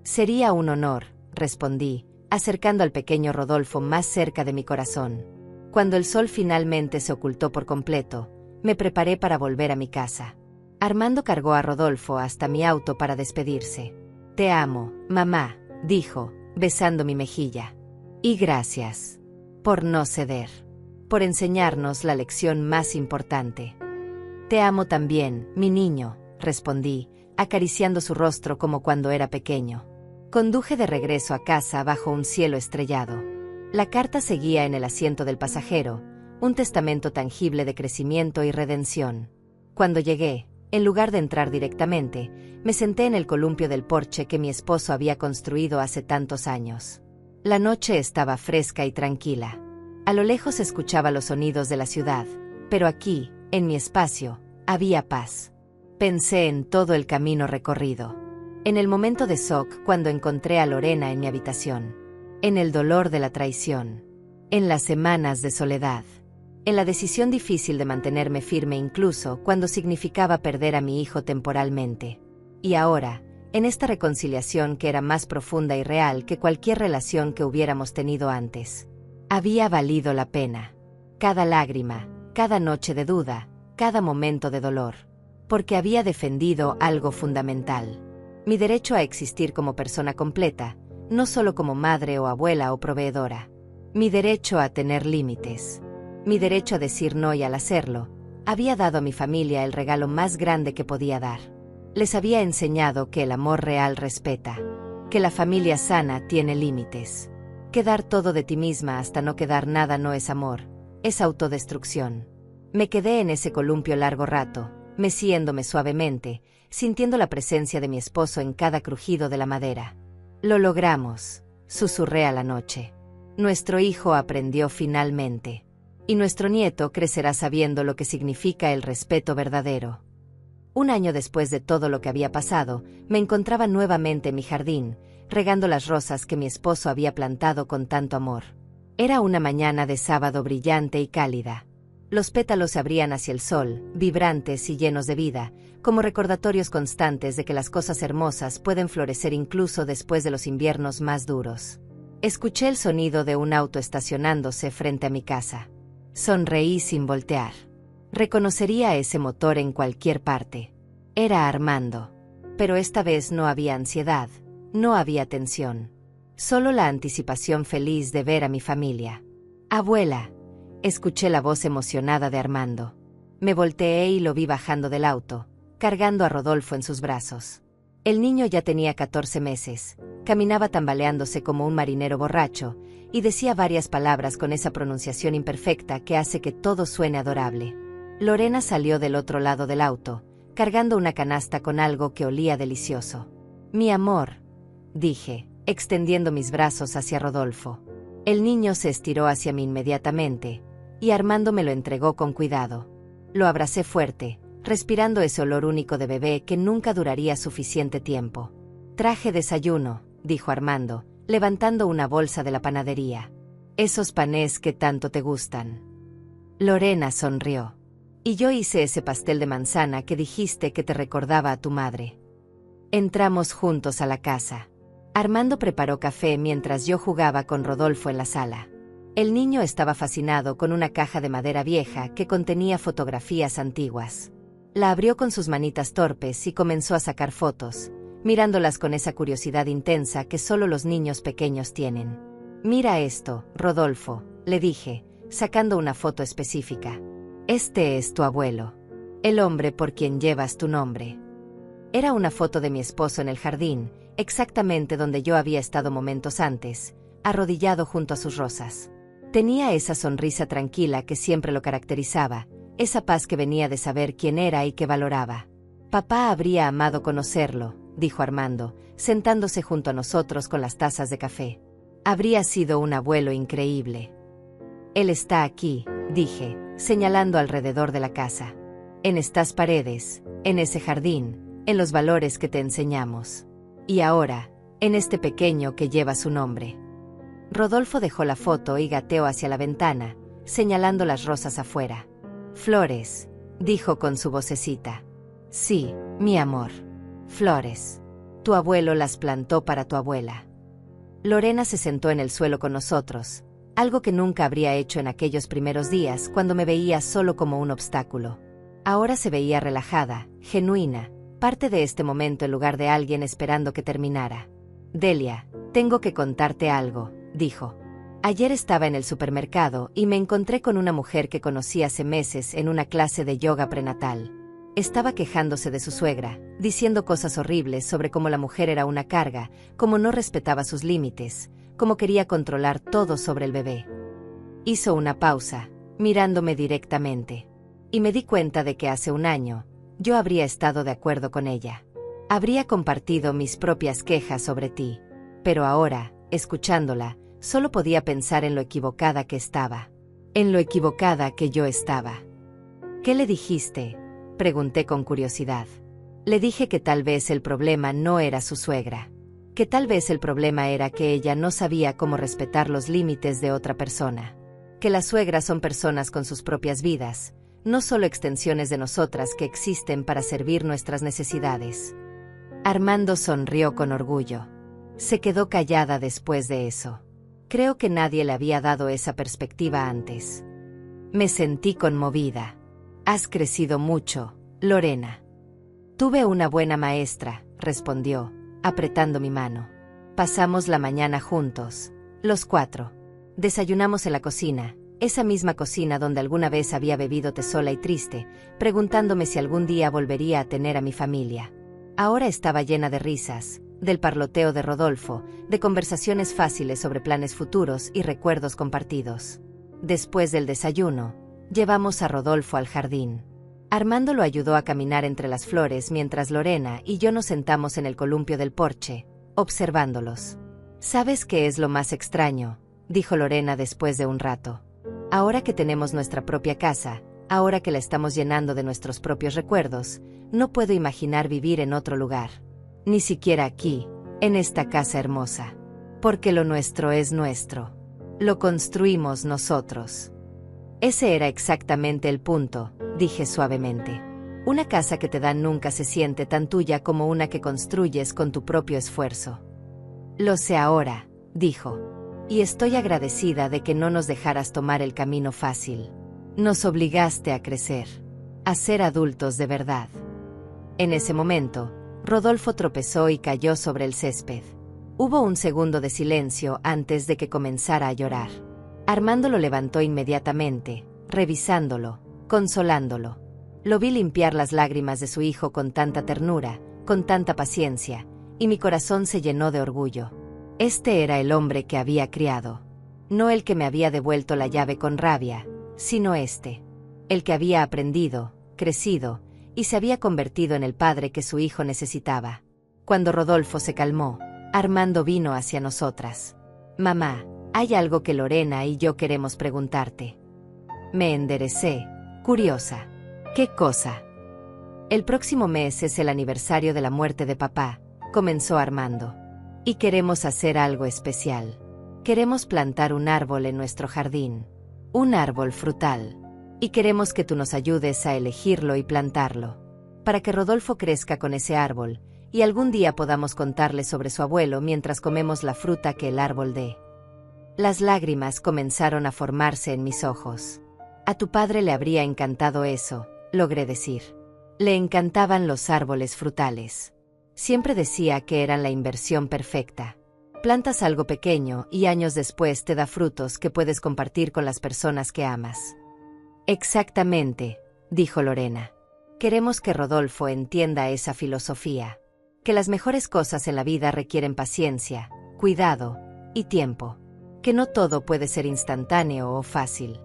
Sería un honor, respondí, acercando al pequeño Rodolfo más cerca de mi corazón. Cuando el sol finalmente se ocultó por completo, me preparé para volver a mi casa. Armando cargó a Rodolfo hasta mi auto para despedirse. Te amo, mamá, dijo, besando mi mejilla. Y gracias. Por no ceder. Por enseñarnos la lección más importante. Te amo también, mi niño, respondí, acariciando su rostro como cuando era pequeño. Conduje de regreso a casa bajo un cielo estrellado. La carta seguía en el asiento del pasajero, un testamento tangible de crecimiento y redención. Cuando llegué, en lugar de entrar directamente, me senté en el columpio del porche que mi esposo había construido hace tantos años. La noche estaba fresca y tranquila. A lo lejos escuchaba los sonidos de la ciudad, pero aquí, en mi espacio, había paz. Pensé en todo el camino recorrido. En el momento de shock cuando encontré a Lorena en mi habitación. En el dolor de la traición. En las semanas de soledad. En la decisión difícil de mantenerme firme incluso cuando significaba perder a mi hijo temporalmente. Y ahora, en esta reconciliación que era más profunda y real que cualquier relación que hubiéramos tenido antes. Había valido la pena. Cada lágrima, cada noche de duda, cada momento de dolor. Porque había defendido algo fundamental. Mi derecho a existir como persona completa, no solo como madre o abuela o proveedora. Mi derecho a tener límites. Mi derecho a decir no y al hacerlo, había dado a mi familia el regalo más grande que podía dar. Les había enseñado que el amor real respeta, que la familia sana tiene límites, que dar todo de ti misma hasta no quedar nada no es amor, es autodestrucción. Me quedé en ese columpio largo rato, meciéndome suavemente, sintiendo la presencia de mi esposo en cada crujido de la madera. Lo logramos, susurré a la noche. Nuestro hijo aprendió finalmente. Y nuestro nieto crecerá sabiendo lo que significa el respeto verdadero. Un año después de todo lo que había pasado, me encontraba nuevamente en mi jardín, regando las rosas que mi esposo había plantado con tanto amor. Era una mañana de sábado brillante y cálida. Los pétalos se abrían hacia el sol, vibrantes y llenos de vida, como recordatorios constantes de que las cosas hermosas pueden florecer incluso después de los inviernos más duros. Escuché el sonido de un auto estacionándose frente a mi casa. Sonreí sin voltear. Reconocería ese motor en cualquier parte. Era Armando. Pero esta vez no había ansiedad, no había tensión. Solo la anticipación feliz de ver a mi familia. «Abuela», escuché la voz emocionada de Armando. Me volteé y lo vi bajando del auto, cargando a Rodolfo en sus brazos. El niño ya tenía 14 meses, caminaba tambaleándose como un marinero borracho, y decía varias palabras con esa pronunciación imperfecta que hace que todo suene adorable. Lorena salió del otro lado del auto, cargando una canasta con algo que olía delicioso. «Mi amor», dije, extendiendo mis brazos hacia Rodolfo. El niño se estiró hacia mí inmediatamente, y Armando me lo entregó con cuidado. Lo abracé fuerte, respirando ese olor único de bebé que nunca duraría suficiente tiempo. «Traje desayuno», dijo Armando, levantando una bolsa de la panadería. «Esos panés que tanto te gustan». Lorena sonrió. «Y yo hice ese pastel de manzana que dijiste que te recordaba a tu madre». Entramos juntos a la casa. Armando preparó café mientras yo jugaba con Rodolfo en la sala. El niño estaba fascinado con una caja de madera vieja que contenía fotografías antiguas. La abrió con sus manitas torpes y comenzó a sacar fotos, mirándolas con esa curiosidad intensa que solo los niños pequeños tienen. «Mira esto, Rodolfo», le dije, sacando una foto específica. «Este es tu abuelo. El hombre por quien llevas tu nombre». Era una foto de mi esposo en el jardín, exactamente donde yo había estado momentos antes, arrodillado junto a sus rosas. Tenía esa sonrisa tranquila que siempre lo caracterizaba, esa paz que venía de saber quién era y que valoraba. «Papá habría amado conocerlo», dijo Armando, sentándose junto a nosotros con las tazas de café. «Habría sido un abuelo increíble». «Él está aquí», dije, señalando alrededor de la casa. «En estas paredes, en ese jardín, en los valores que te enseñamos. Y ahora, en este pequeño que lleva su nombre». Rodolfo dejó la foto y gateó hacia la ventana, señalando las rosas afuera. «Flores», dijo con su vocecita. «Sí, mi amor. Flores. Tu abuelo las plantó para tu abuela». Lorena se sentó en el suelo con nosotros, algo que nunca habría hecho en aquellos primeros días cuando me veía solo como un obstáculo. Ahora se veía relajada, genuina, parte de este momento en lugar de alguien esperando que terminara. «Delia, tengo que contarte algo», dijo. «Ayer estaba en el supermercado y me encontré con una mujer que conocí hace meses en una clase de yoga prenatal. Estaba quejándose de su suegra, diciendo cosas horribles sobre cómo la mujer era una carga, cómo no respetaba sus límites, cómo quería controlar todo sobre el bebé». Hizo una pausa, mirándome directamente. Y me di cuenta de que hace un año, yo habría estado de acuerdo con ella. Habría compartido mis propias quejas sobre ti. Pero ahora, escuchándola, solo podía pensar en lo equivocada que estaba. En lo equivocada que yo estaba. «¿Qué le dijiste?», pregunté con curiosidad. Le dije que tal vez el problema no era su suegra. Que tal vez el problema era que ella no sabía cómo respetar los límites de otra persona. Que las suegras son personas con sus propias vidas, no solo extensiones de nosotras que existen para servir nuestras necesidades. Armando sonrió con orgullo. Se quedó callada después de eso. Creo que nadie le había dado esa perspectiva antes. Me sentí conmovida. «Has crecido mucho, Lorena». «Tuve una buena maestra», respondió, apretando mi mano. Pasamos la mañana juntos, los 4. Desayunamos en la cocina, esa misma cocina donde alguna vez había bebido té sola y triste, preguntándome si algún día volvería a tener a mi familia. Ahora estaba llena de risas, del parloteo de Rodolfo, de conversaciones fáciles sobre planes futuros y recuerdos compartidos. Después del desayuno, llevamos a Rodolfo al jardín. Armando lo ayudó a caminar entre las flores mientras Lorena y yo nos sentamos en el columpio del porche, observándolos. ¿Sabes qué es lo más extraño?, dijo Lorena después de un rato. Ahora que tenemos nuestra propia casa, ahora que la estamos llenando de nuestros propios recuerdos, no puedo imaginar vivir en otro lugar. Ni siquiera aquí, en esta casa hermosa. Porque lo nuestro es nuestro. Lo construimos nosotros. Ese era exactamente el punto, dije suavemente. Una casa que te dan nunca se siente tan tuya como una que construyes con tu propio esfuerzo. Lo sé ahora, dijo. Y estoy agradecida de que no nos dejaras tomar el camino fácil. Nos obligaste a crecer, a ser adultos de verdad. En ese momento, Rodolfo tropezó y cayó sobre el césped. Hubo un segundo de silencio antes de que comenzara a llorar. Armando lo levantó inmediatamente, revisándolo, consolándolo. Lo vi limpiar las lágrimas de su hijo con tanta ternura, con tanta paciencia, y mi corazón se llenó de orgullo. Este era el hombre que había criado. No el que me había devuelto la llave con rabia, sino este. El que había aprendido, crecido, y se había convertido en el padre que su hijo necesitaba. Cuando Rodolfo se calmó, Armando vino hacia nosotras. Mamá, hay algo que Lorena y yo queremos preguntarte. Me enderecé, curiosa. ¿Qué cosa? El próximo mes es el aniversario de la muerte de papá, comenzó Armando. Y queremos hacer algo especial. Queremos plantar un árbol en nuestro jardín. Un árbol frutal. Y queremos que tú nos ayudes a elegirlo y plantarlo. Para que Rodolfo crezca con ese árbol, y algún día podamos contarle sobre su abuelo mientras comemos la fruta que el árbol dé. Las lágrimas comenzaron a formarse en mis ojos. A tu padre le habría encantado eso, logré decir. Le encantaban los árboles frutales. Siempre decía que eran la inversión perfecta. Plantas algo pequeño y años después te da frutos que puedes compartir con las personas que amas. Exactamente, dijo Lorena. Queremos que Rodolfo entienda esa filosofía. Que las mejores cosas en la vida requieren paciencia, cuidado y tiempo. Que no todo puede ser instantáneo o fácil.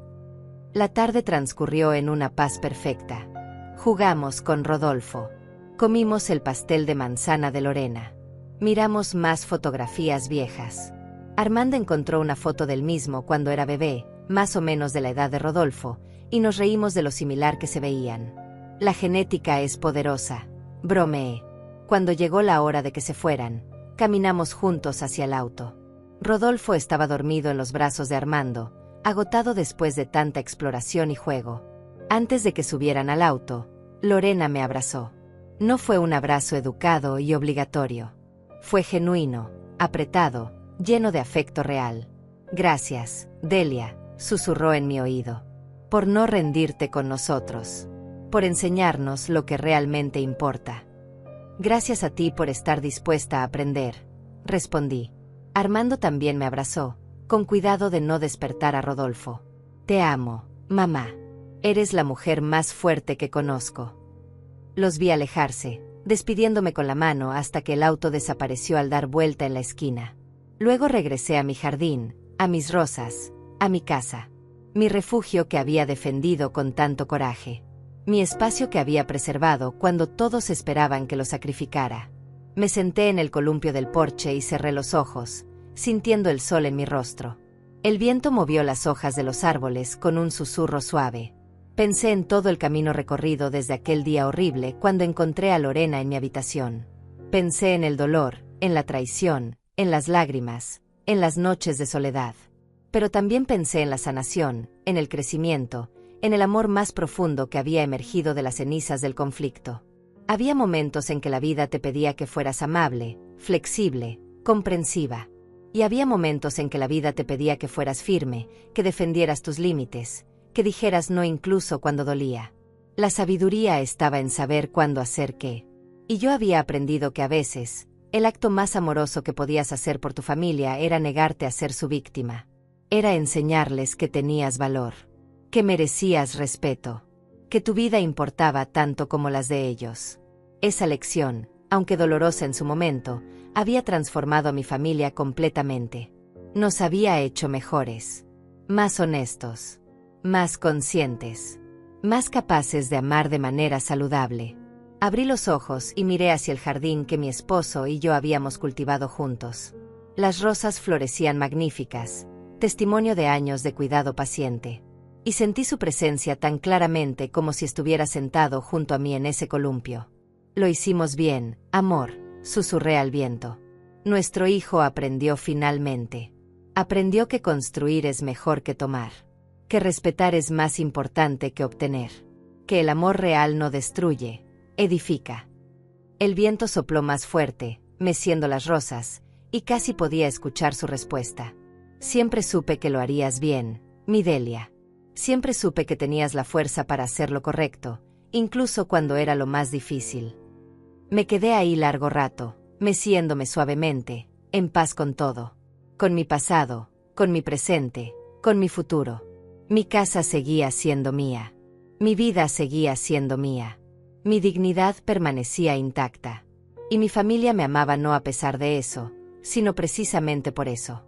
La tarde transcurrió en una paz perfecta. Jugamos con Rodolfo. Comimos el pastel de manzana de Lorena. Miramos más fotografías viejas. Armando encontró una foto del mismo cuando era bebé, más o menos de la edad de Rodolfo, y nos reímos de lo similar que se veían. La genética es poderosa, bromeé. Cuando llegó la hora de que se fueran, caminamos juntos hacia el auto. Rodolfo estaba dormido en los brazos de Armando, agotado después de tanta exploración y juego. Antes de que subieran al auto, Lorena me abrazó. No fue un abrazo educado y obligatorio. Fue genuino, apretado, lleno de afecto real. Gracias, Delia, susurró en mi oído. Por no rendirte con nosotros. Por enseñarnos lo que realmente importa. Gracias a ti por estar dispuesta a aprender, respondí. Armando también me abrazó, con cuidado de no despertar a Rodolfo. Te amo, mamá. Eres la mujer más fuerte que conozco. Los vi alejarse, despidiéndome con la mano hasta que el auto desapareció al dar vuelta en la esquina. Luego regresé a mi jardín, a mis rosas, a mi casa. Mi refugio que había defendido con tanto coraje. Mi espacio que había preservado cuando todos esperaban que lo sacrificara. Me senté en el columpio del porche y cerré los ojos, sintiendo el sol en mi rostro. El viento movió las hojas de los árboles con un susurro suave. Pensé en todo el camino recorrido desde aquel día horrible cuando encontré a Lorena en mi habitación. Pensé en el dolor, en la traición, en las lágrimas, en las noches de soledad. Pero también pensé en la sanación, en el crecimiento, en el amor más profundo que había emergido de las cenizas del conflicto. Había momentos en que la vida te pedía que fueras amable, flexible, comprensiva. Y había momentos en que la vida te pedía que fueras firme, que defendieras tus límites, que dijeras no incluso cuando dolía. La sabiduría estaba en saber cuándo hacer qué. Y yo había aprendido que a veces, El acto más amoroso que podías hacer por tu familia era negarte a ser su víctima. Era enseñarles que tenías valor, que merecías respeto, que tu vida importaba tanto como las de ellos. Esa lección, aunque dolorosa en su momento, había transformado a mi familia completamente. Nos había hecho mejores, más honestos, más conscientes, más capaces de amar de manera saludable. Abrí los ojos y miré hacia el jardín que mi esposo y yo habíamos cultivado juntos. Las rosas florecían magníficas, testimonio de años de cuidado paciente. Y sentí su presencia tan claramente como si estuviera sentado junto a mí en ese columpio. Lo hicimos bien, amor, susurré al viento. Nuestro hijo aprendió finalmente. Aprendió que construir es mejor que tomar, que respetar es más importante que obtener, que el amor real no destruye, edifica. El viento sopló más fuerte, meciendo las rosas, y casi podía escuchar su respuesta. Siempre supe que lo harías bien, mi Delia. Siempre supe que tenías la fuerza para hacer lo correcto, incluso cuando era lo más difícil. Me quedé ahí largo rato, meciéndome suavemente, en paz con todo. Con mi pasado, con mi presente, con mi futuro. Mi casa seguía siendo mía. Mi vida seguía siendo mía. Mi dignidad permanecía intacta. Y mi familia me amaba no a pesar de eso, sino precisamente por eso.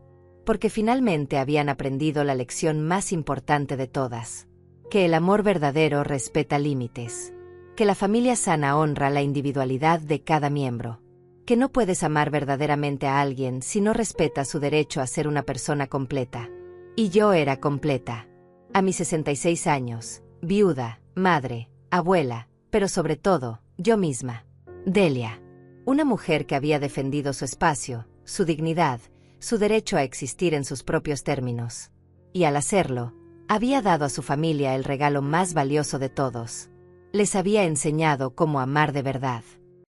Porque finalmente habían aprendido la lección más importante de todas. Que el amor verdadero respeta límites. Que la familia sana honra la individualidad de cada miembro. Que no puedes amar verdaderamente a alguien si no respetas su derecho a ser una persona completa. Y yo era completa. A mis 66 años, viuda, madre, abuela, pero sobre todo, yo misma. Delia. Una mujer que había defendido su espacio, su dignidad, su derecho a existir en sus propios términos. Y al hacerlo, había dado a su familia el regalo más valioso de todos. Les había enseñado cómo amar de verdad.